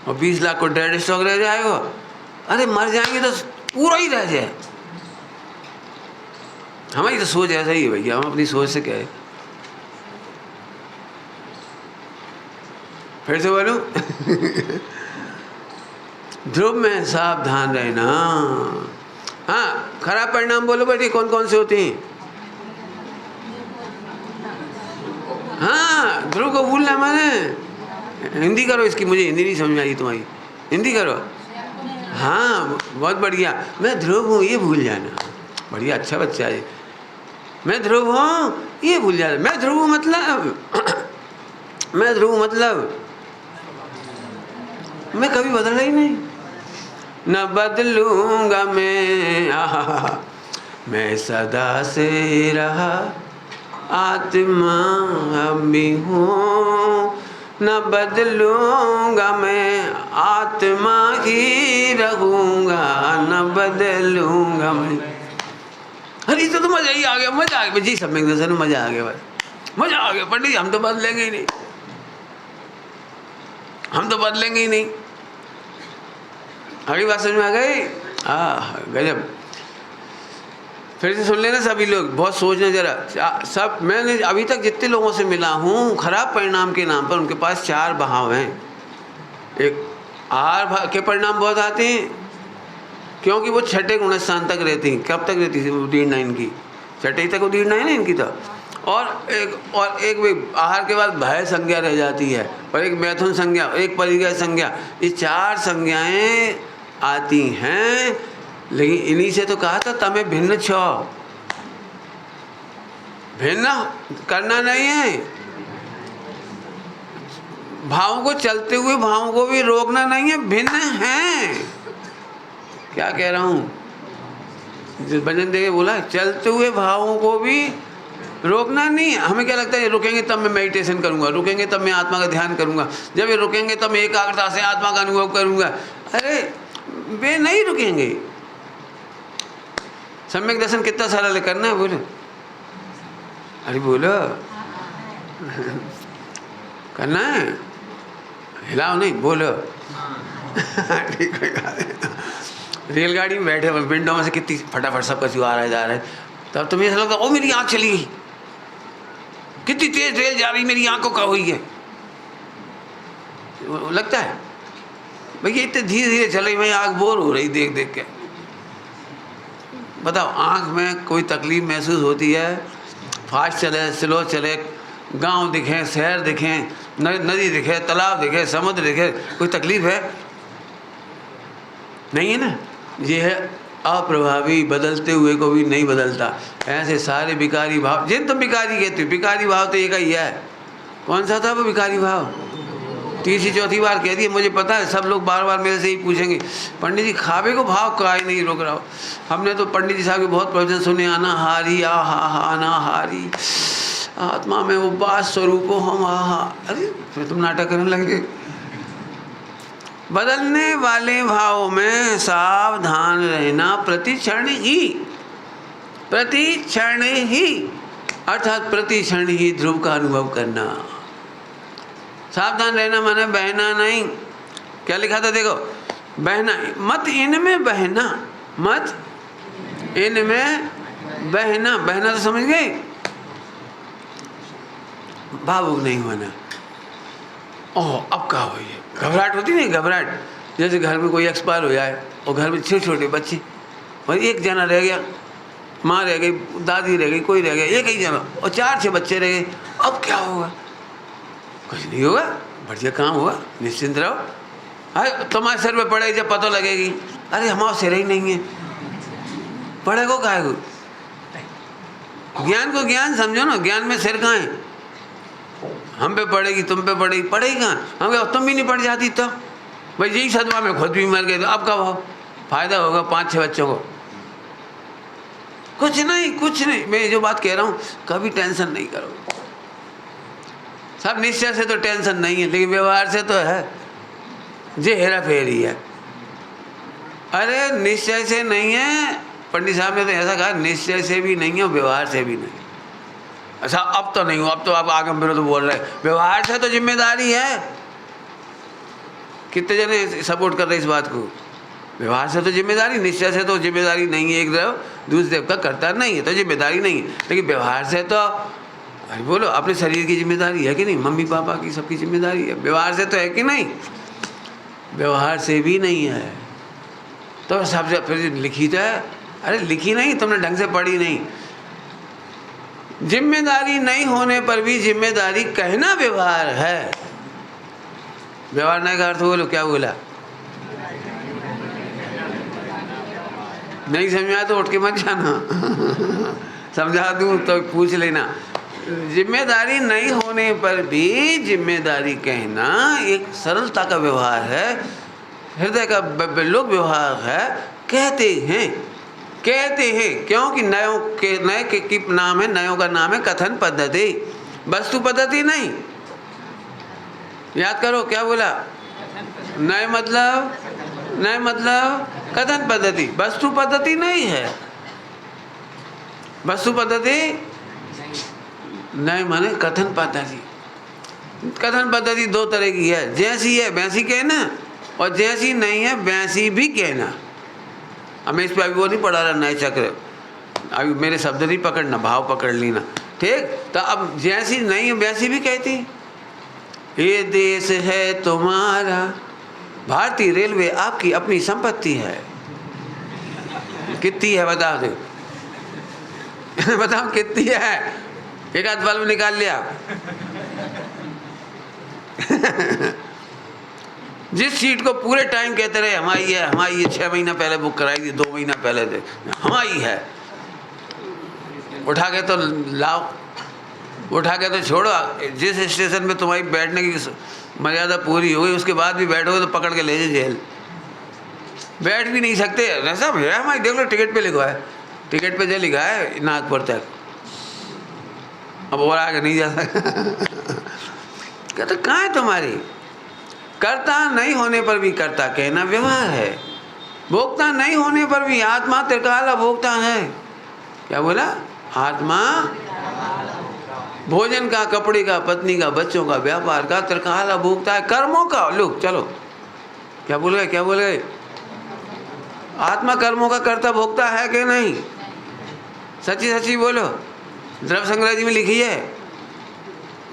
और 20 लाख को डेड स्टॉक रह जाएगा। अरे मर जाएंगे तो पूरा ही रह जाए। हमारी तो सोच ऐसा ही है भैया, हम अपनी सोच से कहे। फिर से बोलूं ध्रुव में सावधान रहना। हाँ, खराब परिणाम बोलो बेटी, कौन कौन से होते हैं? हाँ, ध्रुव को भूलना माने हिंदी करो इसकी, मुझे हिंदी नहीं समझ में आई तुम्हारी, हिंदी करो। हाँ बहुत बढ़िया। मैं ध्रुव हूँ ये भूल जाना। बढ़िया, अच्छा बच्चा है। मैं ध्रुव हूँ ये भूल जाना। मैं ध्रुव मतलब मैं ध्रुव मतलब मैं कभी बदला ही नहीं, न बदलूंगा मैं सदा से रहा आत्मा अभी हूँ, न बदलूंगा मैं आत्मा ही रहूंगा, न बदलूंगा मैं। अरे तो मजा ही आ गया, मजा आ गया जी, सब में सर मजा आ गया भाई, मजा आ गया। पंडित हम तो बदलेंगे ही नहीं, हम तो बदलेंगे ही नहीं। अगली बात समझ में आ गई? गजब। फिर से सुन लेना सभी लोग, बहुत सोचना जरा। सब मैंने अभी तक जितने लोगों से मिला हूँ, खराब परिणाम के नाम पर उनके पास 4 भाव हैं। एक आहार के परिणाम बहुत आते हैं, क्योंकि वो छठे गुणस्थान तक रहती हैं। कब तक रहती थी? उदीर्ण इनकी छठे तक उदीर्ण है ना इनकी तो। और एक आहार के बाद भय संज्ञा रह जाती है, और एक मैथुन संज्ञा, एक परिग्रह संज्ञा। ये 4 संज्ञाएं आती हैं। लेकिन इन्हीं से तो कहा था तमें भिन्न छो, भिन्न करना नहीं है। भावों को, चलते हुए भावों को भी रोकना नहीं है, भिन्न है। क्या कह रहा हूँ? भजन देके बोला चलते हुए भावों को भी रोकना नहीं। हमें क्या लगता है रुकेंगे तब मैं मेडिटेशन करूंगा, रुकेंगे तब मैं आत्मा का ध्यान करूंगा, जब ये रुकेंगे तब मैं एकाग्रता से आत्मा का अनुभव करूंगा। अरे वे नहीं रुकेंगे। सम्यक दर्शन कितना सरल करना है, बोलो। अरे बोलो करना है, हिलाओ नहीं, बोलो। ठीक है। रेलगाड़ी में बैठे विंडो में से कितनी फटाफट सबका क्यों आ रहा है जा रहा है, तब तुम्हें ऐसा लगता है ओ मेरी आँख चली गई, कितनी तेज रेल जा रही, मेरी आँख को क्या हुई है। लगता है भैया इतने धीरे धीरे चल रही, मैं आँख बोर हो रही देख देख के। बताओ आँख में कोई तकलीफ महसूस होती है? फास्ट चले, स्लो चले, गांव दिखे, शहर दिखे, नदी दिखे, तालाब दिखे, समुद्र दिखे, कोई तकलीफ है? नहीं है ना। ये है अप्रभावी, बदलते हुए को भी नहीं बदलता। ऐसे सारे विकारी भाव, जिन तुम विकारी कहते हो, विकारी भाव तो एक ही है। कौन सा था वो विकारी भाव? 3री-4थी बार कह दिए, मुझे पता है। सब लोग बार बार मेरे से ही पूछेंगे पंडित जी खावे को भाव काहे नहीं रोक रहा हो। हमने तो पंडित जी साहब के बहुत प्रवचन सुने, अनाहारी अनाहारी आत्मा में वो बात स्वरूप हम अरे फिर तुम नाटक करने लगे। बदलने वाले भावों में सावधान रहना, प्रतिक्षण ही अर्थात प्रति क्षण ही ध्रुव का अनुभव करना। सावधान रहना माने बहना नहीं। क्या लिखा था देखो, बहना मत इनमें बहना, मत इनमें बहना। बहना तो समझ गए, भावुक नहीं होना। ओह अब क्या हो, ये घबराहट होती नहीं, घबराहट जैसे घर में कोई एक्सपायर हो जाए और घर में छोटे छोटे बच्चे और एक जना रह गया, माँ रह गई, दादी रह गई, कोई रह गया, एक ही जना और 4-6 बच्चे रह गए, अब क्या होगा? कुछ नहीं होगा, बढ़िया काम होगा, निश्चिंत रहो। अरे तुम्हारे सिर पे पड़ेगी जब पता लगेगी, अरे हमारा सिर ही नहीं है, पड़ेगो काहे को? ज्ञान को ज्ञान समझो ना, ज्ञान में सिर कहाँ है? हम पे पड़ेगी, तुम पे पड़ेगी, पड़ेगी कहाँ? हम क्या तुम भी नहीं पड़ जाती तो भाई यही सदमा में खुद भी मर गए तो अब का भाव फायदा होगा 5-6 बच्चों को? कुछ नहीं, कुछ नहीं। मैं जो बात कह रहा हूँ, कभी टेंशन नहीं करो। सब निश्चय से तो टेंशन नहीं है, लेकिन व्यवहार से तो है, जे हेरा फेरी है। अरे निश्चय से नहीं है, पंडित साहब ने तो ऐसा कहा, निश्चय से भी नहीं है और व्यवहार से भी नहीं। अच्छा अब तो नहीं हो, अब तो आप आगे मेरे तो बोल रहे हैं, व्यवहार से तो जिम्मेदारी है। कितने जने सपोर्ट कर रहे इस बात को? व्यवहार से तो जिम्मेदारी, निश्चय से तो जिम्मेदारी नहीं है। एक देव दूसरे देव का करता नहीं है तो जिम्मेदारी नहीं है, लेकिन व्यवहार से तो अरे बोलो अपने शरीर की जिम्मेदारी है कि नहीं? मम्मी पापा की सबकी जिम्मेदारी है, व्यवहार से तो है कि नहीं? व्यवहार से भी नहीं है तो सबसे फिर लिखी तो है। अरे लिखी नहीं, तुमने ढंग से पढ़ी नहीं। जिम्मेदारी नहीं होने पर भी जिम्मेदारी कहना व्यवहार है। व्यवहार नहीं का अर्थ बोलो, क्या बोला? नहीं समझा तो उठ के मत जाना समझा दूँ तो पूछ लेना। जिम्मेदारी नहीं होने पर भी जिम्मेदारी कहना एक सरलता का व्यवहार है, हृदय का लोक व्यवहार है। कहते हैं क्योंकि नयों के नए के नाम है, नयों का नाम है कथन पद्धति, वस्तु पद्धति नहीं। याद करो क्या बोला? नए मतलब कथन पद्धति, वस्तु पद्धति नहीं है। वस्तु पद्धति नहीं माने कथन पद्धति। कथन पद्धति 2 तरह की है, जैसी है वैसी कहना और जैसी नहीं है वैसी भी कहना। हमें इस पर अभी वो नहीं पढ़ा रहा नए चक्र, अभी मेरे शब्द नहीं पकड़ना, भाव पकड़ लेना, ठीक? तो अब जैसी नहीं है वैसी भी कहती। ये देश है तुम्हारा, भारतीय रेलवे आपकी अपनी संपत्ति है। कितनी है बताओ दे बताओ कितनी है? एक आध बल्ब निकाल लिया जिस सीट को पूरे टाइम कहते रहे हमारी है, 6 महीना पहले बुक कराई थी, 2 महीना पहले थे, हमारी है, उठा के तो लाओ, उठा के तो छोड़ो। जिस स्टेशन पे तुम्हारी बैठने की मर्यादा पूरी हो गई उसके बाद भी बैठोगे तो पकड़ के ले जाए जेल। बैठ भी नहीं सकते, ऐसा है हमारी, देख लो टिकट पे लिखा है, टिकट पे जो लिखा है नागपुर तक, अब और आगे नहीं जा सकता कहते कहाँ है तुम्हारी? कर्ता नहीं होने पर भी कर्ता कहना व्यवहार है, भोक्ता नहीं होने पर भी आत्मा त्रिकाल भोक्ता है। क्या बोला? आत्मा भोजन का, कपड़े का, पत्नी का, बच्चों का, व्यापार का त्रिकाल भोक्ता है, कर्मों का। लोग चलो क्या बोल गए? आत्मा कर्मों का कर्ता भोक्ता है कि नहीं? सच्ची बोलो। द्रव्य संग्रह जी में लिखी है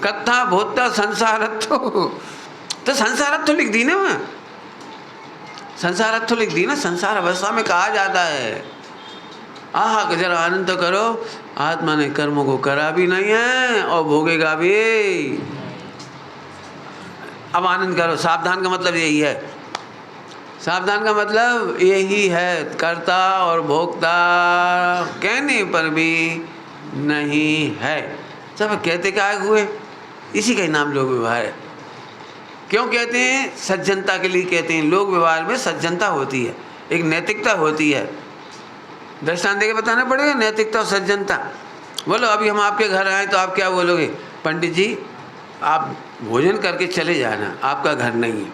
कथा भोक्ता संसारत्थो, तो संसारत्थो लिख दी ना, वहाँ संसारत्थो लिख दी ना। संसार अवस्था में कहा जाता है आह जरा आनंद तो करो, आत्मा ने कर्मों को करा भी नहीं है और भोगेगा भी। अब आनंद करो। सावधान का मतलब यही है, सावधान का मतलब यही है, कर्ता और भोक्ता कहने पर भी नहीं है। सब कहते क्या हुए? इसी का ही नाम लोक व्यवहार है। क्यों कहते हैं? सज्जनता के लिए कहते हैं। लोक व्यवहार में सज्जनता होती है, एक नैतिकता होती है। दृष्टांत देके बताना पड़ेगा नैतिकता और सज्जनता। बोलो अभी हम आपके घर आए तो आप क्या बोलोगे? पंडित जी आप भोजन करके चले जाना, आपका घर नहीं है।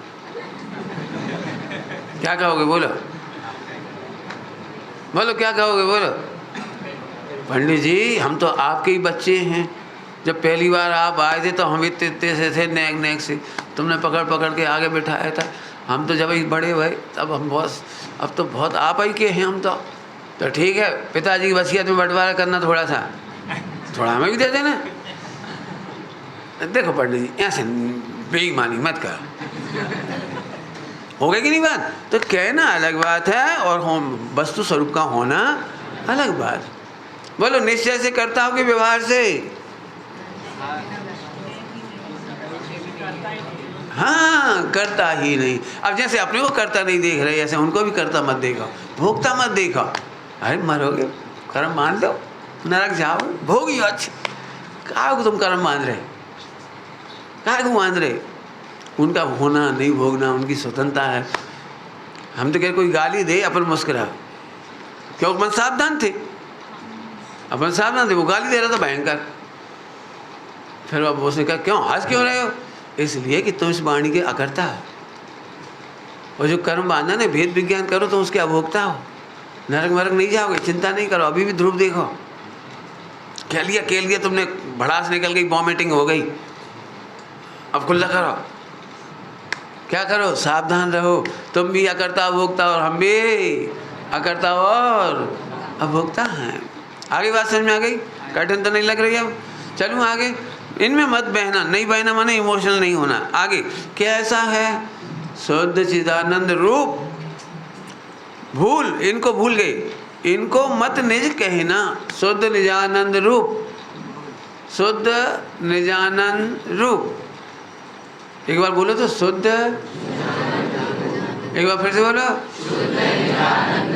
क्या कहोगे? बोलो क्या कहोगे? बोलो पंडित जी हम तो आपके ही बच्चे हैं। जब पहली बार आप आए थे तो हम इतने से थे, नेक नेक से, तुमने पकड़ पकड़ के आगे बिठाया था। हम तो जब ही बड़े हुए तब हम बहुत, अब तो बहुत आप ही के हैं हम तो ठीक है, पिताजी की वसीयत में बंटवारा करना, थोड़ा हमें भी दे देना। देखो पंडित जी ऐसे बेईमानी मत कर, हो गई कि नहीं बात? तो कहना अलग बात है और वस्तु स्वरूप का होना अलग बात। बोलो निश्चय से करता हो कि व्यवहार से? हाँ, करता ही नहीं। अब जैसे अपने को करता नहीं देख रहे, ऐसे उनको भी करता मत देखो, भोगता मत देखो। अरे मरोगे, कर्म मान लो, नरक जाओ, भोगी अच्छे। काहे को तुम कर्म मान रहे, काहे को मान रहे? उनका होना नहीं भोगना उनकी स्वतंत्रता है। हम तो कह कोई गाली दे अपन मुस्कुरा, क्यों? अपन सावधान थे, अपन सावधान थे, वो गाली दे रहा था भयंकर। फिर अब उसने कहा क्यों हंस क्यों रहे हो? इसलिए कि तुम इस वाणी के अकर्ता हो, और जो कर्म बांधा ने भेद विज्ञान करो तो उसके अभोक्ता हो। नरक मरक नहीं जाओगे, चिंता नहीं करो। अभी भी ध्रुव देखो, कह लिया तुमने, भड़ास निकल गई, वॉमिटिंग हो गई, अब खुला करो, क्या करो? सावधान रहो। तुम भी अकर्ता अभोक्ता और हम भी अकर्ता और अभोक्ता हैं। आगे बात समझ में आ गई? कठिन तो नहीं लग रही? अब चलूँ आगे? इनमें मत बहना, नहीं बहना माने इमोशनल नहीं होना। आगे कैसा है? शुद्ध चिदानंद रूप भूल, इनको भूल गए, इनको मत निज कहना। शुद्ध निजानंद रूप, शुद्ध निजानंद रूप। एक बार बोलो तो शुद्ध, एक बार फिर से बोलो।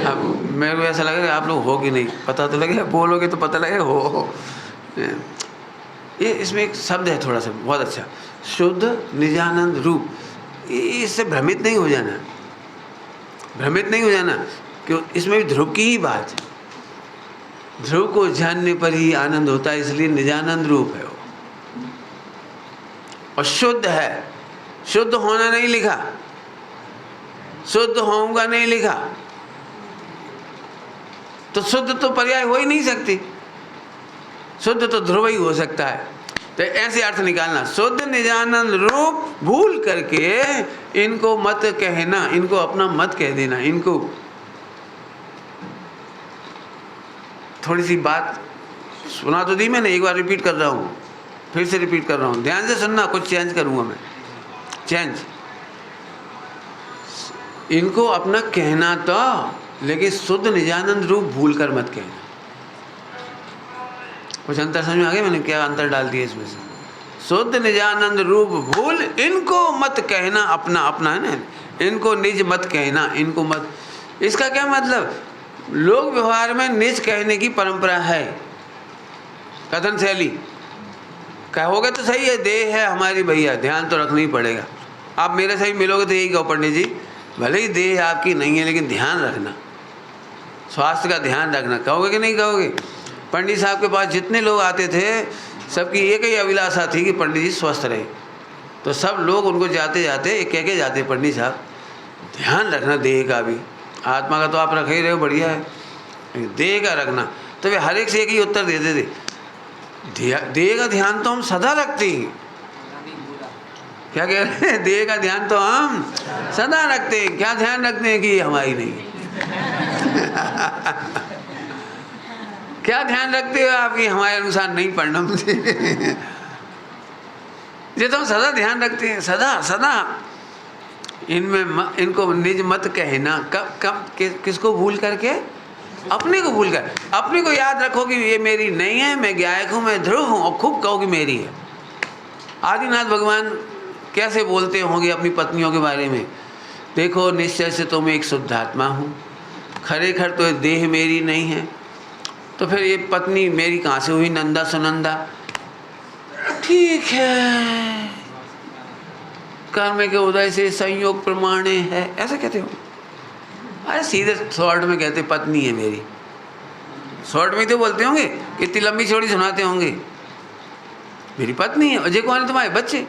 अब मेरे को ऐसा लगे आप लोग हो कि नहीं पता तो लगे, बोलोगे तो पता लगे हो। ये इसमें एक शब्द है थोड़ा सा बहुत अच्छा, शुद्ध निजानंद रूप। इससे भ्रमित नहीं हो जाना, भ्रमित नहीं हो जाना, क्यों? इसमें भी ध्रुव की ही बात है। ध्रुव को जानने पर ही आनंद होता है, इसलिए निजानंद रूप है वो। और शुद्ध है, शुद्ध होना नहीं लिखा, शुद्ध होऊंगा नहीं लिखा, तो शुद्ध तो पर्याय हो ही नहीं सकती, शुद्ध तो ध्रुव ही हो सकता है। तो ऐसे अर्थ निकालना, शुद्ध निजानंद रूप भूल करके इनको मत कहना, इनको अपना मत कह देना। इनको थोड़ी सी बात सुना तो दी मैंने, एक बार रिपीट कर रहा हूँ, फिर से रिपीट कर रहा हूँ, ध्यान से सुनना, कुछ चेंज करूँगा मैं, चेंज। इनको अपना कहना तो, लेकिन शुद्ध निजानंद रूप भूल कर मत कहना। कुछ अंतर समझ में आ गया? मैंने क्या अंतर डाल दिया इसमें से? शुद्ध निजानंद रूप भूल इनको मत कहना, अपना अपना है ना, इनको निज मत कहना, इनको मत। इसका क्या मतलब? लोक व्यवहार में निज कहने की परंपरा है, कथन शैली। कहोगे तो सही है, देह है हमारी भैया, ध्यान तो रखना ही पड़ेगा। आप मेरे से ही मिलोगे तो यही कहो पंडित जी, भले ही देह आपकी नहीं है लेकिन ध्यान रखना, स्वास्थ्य का ध्यान रखना। कहोगे कि नहीं कहोगे? पंडित साहब के पास जितने लोग आते थे सबकी एक ही अभिलाषा थी कि पंडित जी स्वस्थ रहे। तो सब लोग उनको जाते जाते एक कह के जाते, पंडित साहब ध्यान रखना देह का भी, आत्मा का तो आप रख ही रहे हो, बढ़िया है, देह का रखना। तो वे हर एक से एक ही उत्तर देते थे, देह का ध्यान तो हम सदा रखते हैं। क्या कह रहे हैं? देह का ध्यान तो हम सदा रखते हैं। क्या ध्यान रखते हैं कि ये हमारी नहीं है? क्या ध्यान रखते हो आप कि हमारे अनुसार नहीं पढ़ना मुझे? ये तो हम सदा ध्यान रखते हैं, सदा सदा। इनमें इनको निज मत कहना। कब किसको भूल करके? अपने को भूल कर। अपने को याद रखो कि ये मेरी नहीं है, मैं गायक हूँ, मैं ध्रुव हूँ, और खूब कहो कि मेरी है। आदिनाथ भगवान कैसे बोलते होंगे अपनी पत्नियों के बारे में? देखो निश्चय से तो मैं एक शुद्ध आत्मा हूँ, खरेखर तो देह मेरी नहीं है। तो फिर ये पत्नी मेरी कहाँ से हुई? नंदा सुनंदा। ठीक है, कर्म के उदय से संयोग प्रमाणे है, ऐसा कहते हो? अरे सीधे शॉर्ट में कहते पत्नी है मेरी, शॉर्ट में तो बोलते होंगे, इतनी लंबी छोड़ी सुनाते होंगे, मेरी पत्नी है। और जे कौन है? तुम्हारे बच्चे,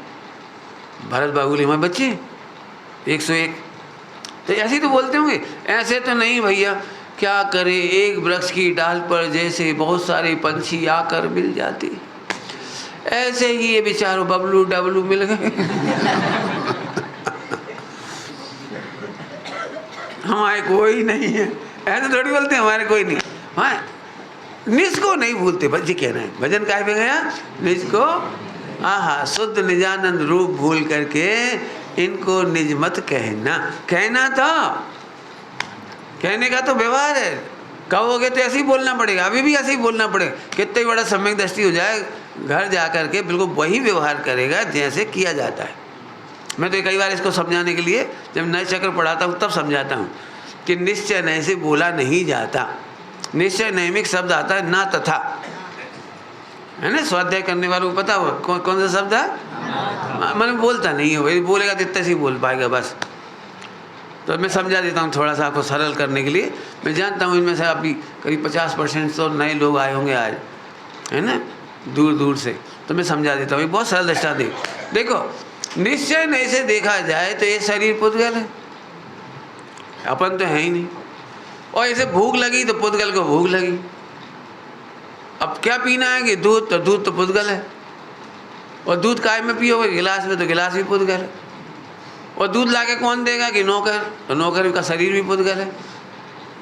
भरत बाबुल हमारे बच्चे 101। तो ऐसे ही तो बोलते होंगे। ऐसे तो नहीं भैया, क्या करे, एक वृक्ष की डाल पर जैसे बहुत सारे पंछी आकर मिल जाते, ऐसे ही ये बेचारों बबलू डबलू मिल गए। हमारे कोई नहीं है, ऐसे थोड़ी बोलते हमारे कोई नहीं। हाँ, निज को नहीं भूलते, भजन कहना है। भजन काहे पे गया? निज को, आहा, शुद्ध निजानंद रूप भूल करके इनको निज मत कहना। कहना तो, कहने का तो व्यवहार है, कहोगे तो ऐसे ही बोलना पड़ेगा, अभी भी ऐसे ही बोलना पड़ेगा। कितने बड़ा सम्यक दृष्टि हो जाए, घर जा कर के बिल्कुल वही व्यवहार करेगा जैसे किया जाता है। मैं तो कई बार इसको समझाने के लिए जब नए चक्र पढ़ाता हूँ तब समझाता हूँ कि निश्चय नय से बोला नहीं जाता। निश्चय नैमिक शब्द आता है ना तथा, है ना। स्वाध्याय करने वालों को पता हो कौन सा शब्द है? मैंने बोलता नहीं है भाई, बोलेगा तो इतना से ही बोल पाएगा बस। तो मैं समझा देता हूँ थोड़ा सा आपको सरल करने के लिए। मैं जानता हूँ इनमें से अभी करीब 50% तो नए लोग आए होंगे आज, है ना, दूर दूर से। तो मैं समझा देता हूँ, बहुत सरल दृष्टा दे। देखो, निश्चय नहीं से देखा जाए तो ये शरीर पुद्गल है, अपन तो है ही नहीं। और ऐसे भूख लगी तो पुद्गल को भूख लगी। अब क्या पीना है कि दूध, तो दूध तो पुद्गल है। और दूध काय में पियोगे? गिलास में, तो गिलास भी पुद्गल है। और दूध लाके कौन देगा? कि नौकर, तो नौकर का शरीर भी पुद्गल है।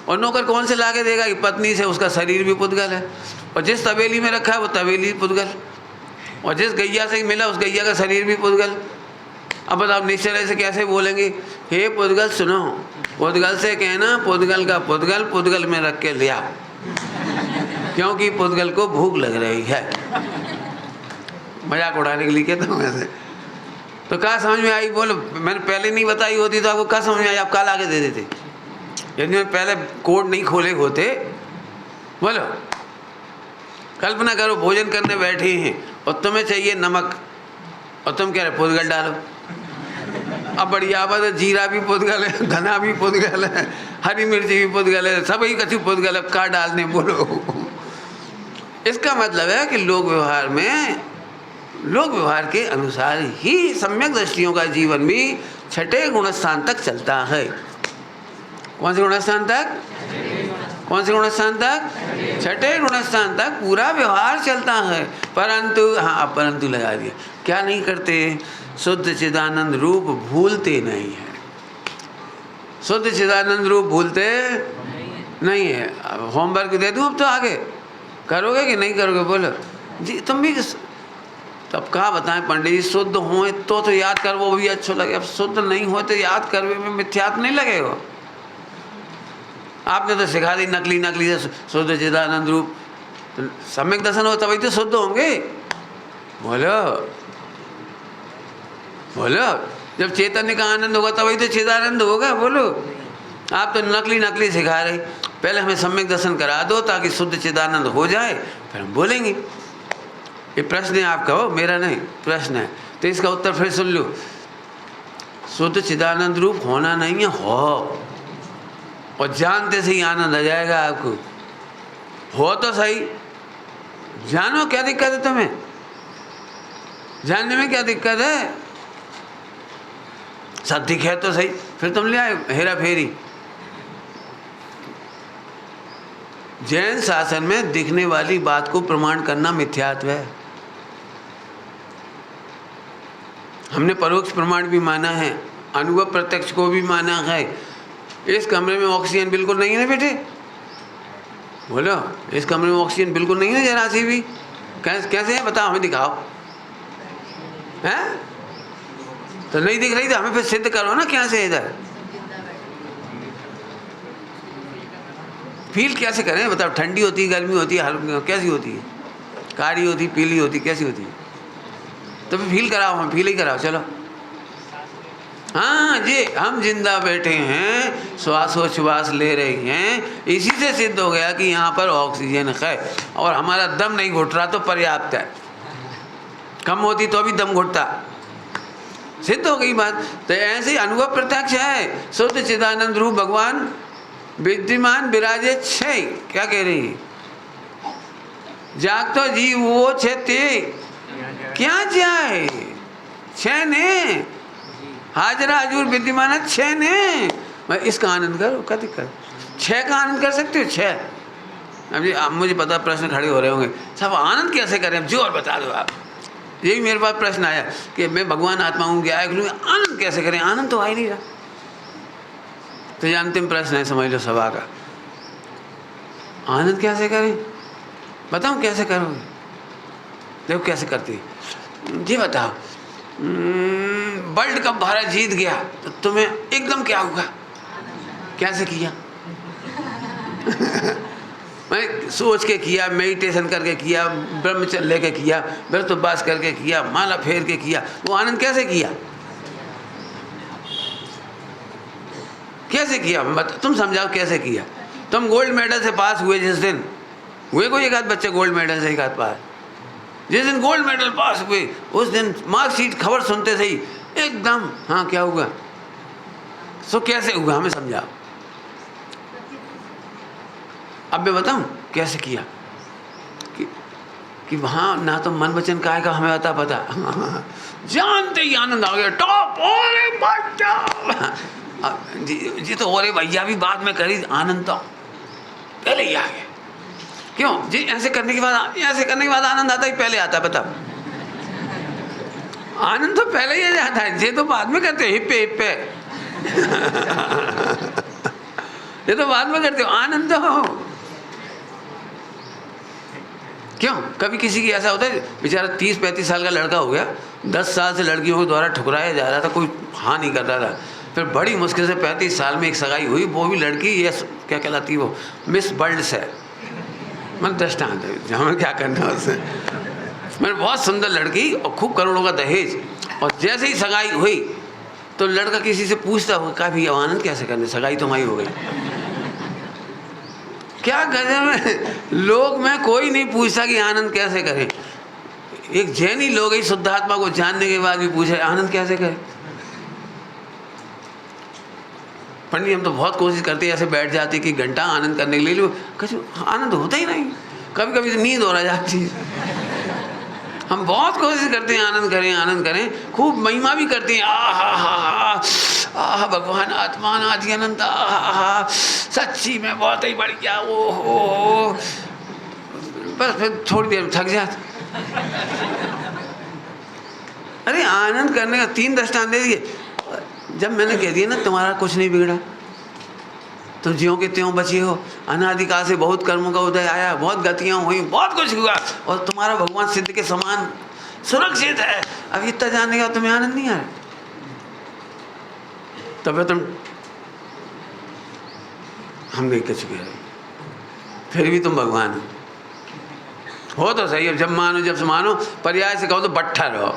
और नौकर कौन से लाके देगा? कि पत्नी से, उसका शरीर भी पुद्गल है। और जिस तवेली में रखा है वो तवेली पुद्गल। और जिस गैया से मिला उस गैया का शरीर भी पुद्गल। अब बताओ निश्चय से कैसे बोलेंगे? हे पुद्गल सुनो, पुद्गल से कहना पुद्गल का पुद्गल पुद्गल में रख के लिया, क्योंकि पुद्गल को भूख लग रही है। मजाक उड़ाने के लिए कहता हूँ ऐसे। तो क्या समझ में आई? बोलो, मैंने पहले नहीं बताई होती तो आपको क्या समझ में आई? आप कल आगे दे देते यदि मैं पहले कोड नहीं खोले होते। बोलो, कल्पना करो भोजन करने बैठे हैं और तुम्हें चाहिए नमक, और तुम कह रहे पुद्गल डालो। अब बढ़िया बात है, जीरा भी पुद्गल है, धना भी पुद्गल है, हरी मिर्ची भी पुद्गल है, सभी कछु पुद्गल है, का डालने बोलो। इसका मतलब है कि लोक व्यवहार में, लोक व्यवहार के अनुसार ही सम्यक दृष्टियों का जीवन भी छठे गुणस्थान तक चलता है। कौन से गुणस्थान तक? कौन से गुणस्थान तक? छठे गुणस्थान तक पूरा व्यवहार चलता है। परंतु, हाँ परंतु लगा दिया, क्या नहीं करते? शुद्ध चिदानंद रूप भूलते नहीं है। शुद्ध चिदानंद रूप भूलते नहीं है। होमवर्क दे दूँ अब तो आगे करोगे कि नहीं करोगे? बोलो जी, तुम भी। तब कहा बताएं पंडित जी, शुद्ध हो तो याद कर, वो भी अच्छा लगे। अब शुद्ध नहीं हो तो याद करने में मिथ्यात्व नहीं लगेगा। आपने तो सिखा दी नकली नकली से शुद्ध चिदानंद रूप, तो सम्यक दर्शन हो तभी तो शुद्ध होंगे। बोलो बोलो, जब चैतन्य का आनंद होगा तभी तो चिदानंद होगा। बोलो, आप तो नकली नकली सिखा रहे। पहले हमें सम्यक दर्शन करा दो ताकि शुद्ध चिदानंद हो जाए, फिर हम बोलेंगे। ये प्रश्न है आपका, हो मेरा नहीं, प्रश्न है। तो इसका उत्तर फिर सुन लो। शुद्ध चिदानंद रूप होना नहीं है, हो, और जानते से ही आनंद आ जाएगा आपको। हो तो सही, जानो, क्या दिक्कत है तुम्हें? जानने में क्या दिक्कत है? सब दिख है तो सही, फिर तुम ले आए हेरा फेरी। जैन शासन में दिखने वाली बात को प्रमाण करना मिथ्यात्व है। हमने परोक्ष प्रमाण भी माना है, अनुभव प्रत्यक्ष को भी माना है। इस कमरे में ऑक्सीजन बिल्कुल नहीं है ना बेटे? बोलो, इस कमरे में ऑक्सीजन बिल्कुल नहीं है जरा सी भी? कैसे है बताओ, हमें दिखाओ। हैं? तो नहीं दिख रही तो हमें फिर सिद्ध करो ना, क्या से इधर फील कैसे करें? बताओ, ठंडी होती है, गर्मी होती है, कैसी होती है? काली होती, पीली होती, कैसी होती है? तो फिर फील कराओ, हम फील ही कराओ, चलो। हाँ जी, हम जिंदा बैठे हैं, श्वासोच्छ्वास ले रहे हैं, इसी से सिद्ध हो गया कि यहाँ पर ऑक्सीजन है और हमारा दम नहीं घुट रहा, तो पर्याप्त है। कम होती तो भी दम घुटता, सिद्ध हो गई बात। तो ऐसे अनुभव प्रत्यक्ष है। शुद्ध चिदानंद रूप भगवान विद्यमान विराजे छे। क्या कह रही है? जागतो जीव वो छे ते क्या जाए छे ने, हाजरा हजूर विद्यमान छे ने। मैं इसका आनंद करो, क्या दिक्कत? 6 का आनंद कर सकते हो? 6? अब मुझे पता प्रश्न खड़े हो रहे होंगे, साहब आनंद कैसे करें? जो और बता दो आप। यही मेरे पास प्रश्न आया कि मैं भगवान आत्मा हूँ, क्या है, आनंद कैसे करें? आनंद तो आ ही नहीं रहा। तो ये अंतिम प्रश्न है, समझ लो सभा का, आनंद कैसे करें? बताऊँ कैसे करोगे? देखो कैसे करती जी, बताओ। वर्ल्ड कप भारत जीत गया तो तुम्हें एकदम क्या हुआ? कैसे किया? मैं सोच के किया, मेडिटेशन करके किया, ब्रह्मचर्य लेके किया, व्रत उपवास करके किया, माला फेर के किया, वो आनंद कैसे किया? कैसे किया? तुम समझाओ कैसे किया? तुम गोल्ड मेडल से पास हुए जिस दिन, हुए कोई एक आध बच्चे गोल्ड मेडल से एक आध पास, जिस दिन गोल्ड मेडल पास हुए उस दिन मार्कशीट खबर सुनते सही एकदम, हाँ क्या हुआ? सो कैसे हुआ हमें समझाओ। अब मैं बताऊं कैसे किया कि वहाँ ना तो मन वचन काय का हमें आता पता जानते ही आनंद आ गया, टॉप। अरे भैया जी तो अरे भैया भी बाद में करी, आनंद तो पहले ही आ गया। क्यों जी? ऐसे करने के बाद आनंद आता ही पहले आता, बताओ। आनंद तो पहले ही आ जाता है, ये तो बाद में करते हो, हिप्पे हिप्पे ये तो बाद में करते हो, आनंद तो हो। क्यों? कभी किसी की ऐसा होता है बेचारा 30-35 साल का लड़का हो गया, 10 साल से लड़कियों के द्वारा ठुकराया जा रहा था, कोई हाँ नहीं कर रहा था, फिर बड़ी मुश्किल से 35 साल में एक सगाई हुई, वो भी लड़की ये क्या कहलाती है, वो मिस वर्ल्ड से, मैं दृष्टांत है, हमें क्या करना उससे, मैंने बहुत सुंदर लड़की और खूब करोड़ों का दहेज, और जैसे ही सगाई हुई तो लड़का किसी से पूछता होगा क्या भैया आनंद कैसे करने, सगाई तो हमारी हो गई। क्या गजब है, लोग में कोई नहीं पूछता कि आनंद कैसे करें। एक जैनी लोग ही शुद्धात्मा को जानने के बाद भी पूछे आनंद कैसे करें। पंडित हम तो बहुत कोशिश करते हैं, ऐसे बैठ जाते कि घंटा आनंद करने के लिए, कुछ आनंद होता ही नहीं, कभी कभी तो नींद हो रह जाती है। हम बहुत कोशिश करते हैं आनंद करें, खूब महिमा भी करते हैं, आहा भगवान आत्मा आदि अनंत, आहा सच्ची में बहुत ही बढ़िया, ओ बस फिर थोड़ी देर थक जाते। अरे आनंद करने का 3 दृष्टांत दे दिए। जब मैंने कह दिया ना तुम्हारा कुछ नहीं बिगड़ा, तुम ज्यों के त्यों बचे हो, अनादिकाल से बहुत कर्मों का उदय आया, बहुत गतियाँ हुई, बहुत कुछ हुआ, और तुम्हारा भगवान सिद्ध के समान सुरक्षित है। अब इतना जानने का तुम्हें आनंद नहीं आ रहा, तब तुम हम नहीं कर चुके, फिर भी तुम भगवान हो तो सही। अब जब मानो पर्याय से कहो तो बट्ठर हो,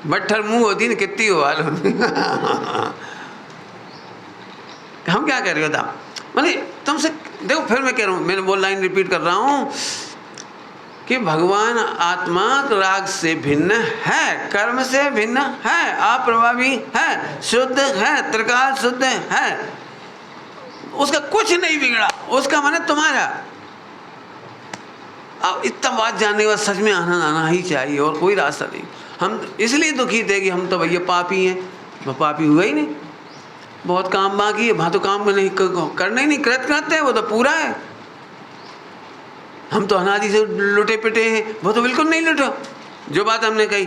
बट्ठर मुंह होती ना कितनी हो वाल हम क्या कह रहे हो था, मैंने तुमसे देखो, फिर मैं कह रहा हूँ, मैंने वो लाइन रिपीट कर रहा हूँ कि भगवान आत्मा राग से भिन्न है, कर्म से भिन्न है, अप्रभावी है, शुद्ध है, त्रिकाल शुद्ध है, उसका कुछ नहीं बिगड़ा, उसका माने तुम्हारा। अब इतना बात जानने के बाद सच में आनंद आना ही चाहिए, और कोई रास्ता नहीं। हम इसलिए दुखी थे कि हम तो भैया पापी हैं, वह पापी हुआ ही नहीं, बहुत काम बाकी है, वहाँ तो काम नहीं करना ही नहीं, कृत करते हैं, वो तो पूरा है। हम तो अनादि से लुटे पिटे हैं, वो तो बिल्कुल नहीं लुटो, जो बात हमने कही।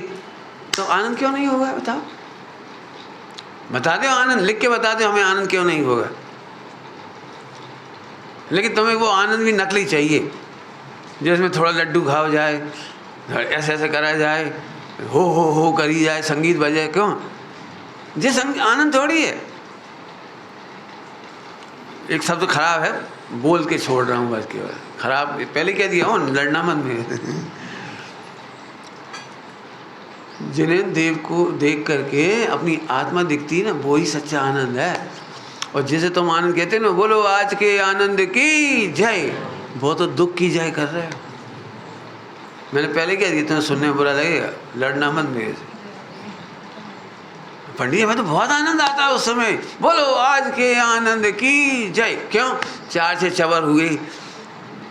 तो आनंद क्यों नहीं होगा, बताओ, बता दो आनंद, लिख के बता दो हमें आनंद क्यों नहीं होगा। लेकिन तुम्हें वो आनंद भी नकली चाहिए, जिसमें थोड़ा लड्डू खाओ जाए, ऐसे ऐसे करा जाए, हो करी जाए, संगीत बजाए, क्यों? ये आनंद थोड़ी है। एक शब्द खराब है, बोल के छोड़ रहा हूँ बस, केवल खराब पहले कह दिया हूँ, लड़ना मत में। जिन्हें देव को देख करके अपनी आत्मा दिखती है ना, वो ही सच्चा आनंद है। और जिसे तुम आनंद कहते हो ना, बोलो आज के आनंद की जय, वो तो दुख की जय कर रहे हो। मैंने पहले कह दिया, तुम्हें सुनने में बुरा लगेगा, लड़ना मत मेरे से। पंडित हमें तो बहुत आनंद आता है उस समय, बोलो आज के आनंद की जय। क्यों? 4 से चवर हुए,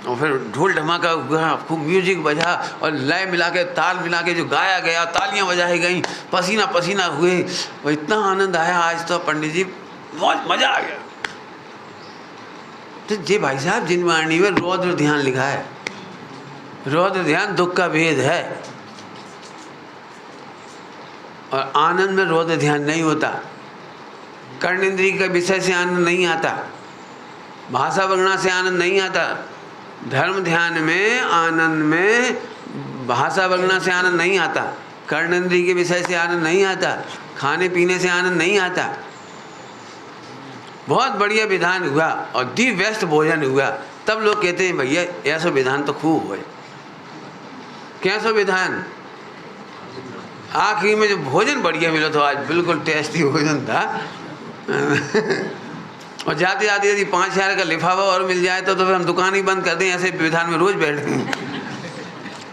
और फिर ढोल ढमाका हुआ, खूब म्यूजिक बजा, और लय मिला के, ताल मिला के जो गाया गया, तालियां बजाई गई, पसीना पसीना हुए, और इतना आनंद आया आज तो पंडित जी, बहुत मज़ा आ गया। तो ये भाई साहब जिनवाणी में रौद्र ध्यान लिखा है। रौद्र ध्यान दुख का भेद है, और आनंद में रौद्र ध्यान नहीं होता। कर्ण इंद्रिय के विषय से आनंद नहीं आता, भाषा वगणा से आनंद नहीं आता। धर्म ध्यान में आनंद में भाषा वगणा से आनंद नहीं आता, कर्ण इंद्रिय के विषय से आनंद नहीं आता, खाने पीने से आनंद नहीं आता। बहुत बढ़िया विधान हुआ और दी बेस्ट भोजन हुआ, तब लोग कहते हैं भैया ऐसा विधान तो खूब हुए। कैसा विधान? आखिरी में जो भोजन बढ़िया मिला था, आज बिल्कुल टेस्टी भोजन था। और जाते जाते यदि 5,000 का लिफाफा और मिल जाए तो फिर हम दुकान ही बंद कर दें, ऐसे विधान में रोज बैठे।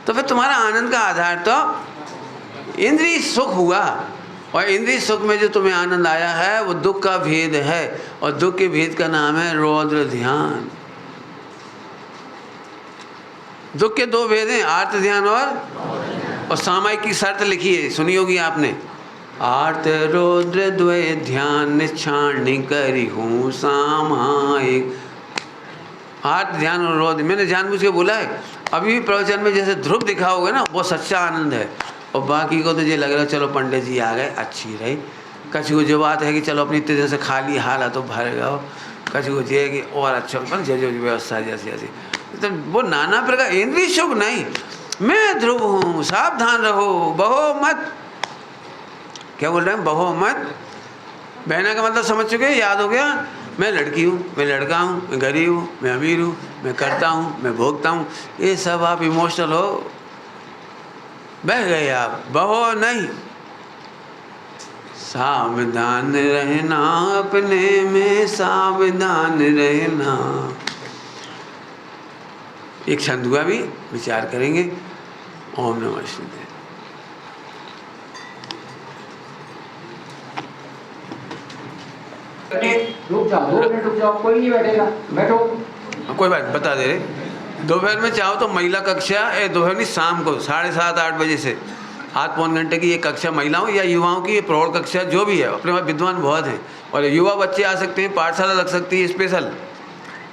तो फिर तुम्हारा आनंद का आधार तो इंद्रिय सुख हुआ, और इंद्रिय सुख में जो तुम्हें आनंद आया है वो दुख का भेद है, और दुख के भेद का नाम है रौद्र ध्यान। दुख के 2 भेद हैं, आर्त ध्यान और सामायिक की शर्त लिखी है, सुनी होगी आपने। आर्त रौद्र द्वय ध्यान छाणी करी हूँ सामायिक। आर्त ध्यान और रौद्र मैंने जानबूझ के बोला है। अभी भी प्रवचन में जैसे ध्रुव दिखा होगा ना, वो सच्चा आनंद है, और बाकी को तो ये लग रहा है चलो पंडित जी आ गए अच्छी रही। कछु को जो बात है कि चलो अपनी तरह से खाली हाल तो भर गओ, कछु को ये कि और अच्छा जो जो व्यवस्था जैसी ऐसी, तो वो नाना प्रकार इंद्रिय सुख नहीं। मैं ध्रुव हूँ, सावधान रहो, बहो मत। क्या बोल रहे हैं? बहो मत। बहना का मतलब समझ चुके, याद हो गया। मैं लड़की हूँ, मैं लड़का हूँ, मैं गरीब हूँ, मैं अमीर हूँ, मैं करता हूँ, मैं भोगता हूँ, ये सब आप इमोशनल हो, बह गए आप, बहो नहीं। सावधान रहना, अपने में सावधान रहना। एक छंद हुआ भी विचार करेंगे। ओम नमः शिवाय। रुक जाओ, 2 मिनट रुक जाओ, कोई नहीं बैठेगा, बैठो। कोई बात बता दे रहे। दोपहर में चाहो तो महिला कक्षा, दोपहर नहीं शाम को 7:30-8 बजे से 8-पौन घंटे की ये कक्षा महिलाओं या युवाओं की, ये प्रौढ़ कक्षा जो भी है, अपने पास विद्वान बहुत हैं, और युवा बच्चे आ सकते हैं। पाठशाला लग सकती है,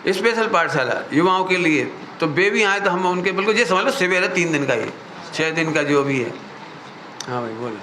स्पेशल पाठशाला युवाओं के लिए। तो वे भी आए तो हम उनके बिल्कुल ये समझ लो शिविर है 3 दिन का, ये 6 दिन का जो भी है। हाँ भाई बोलो।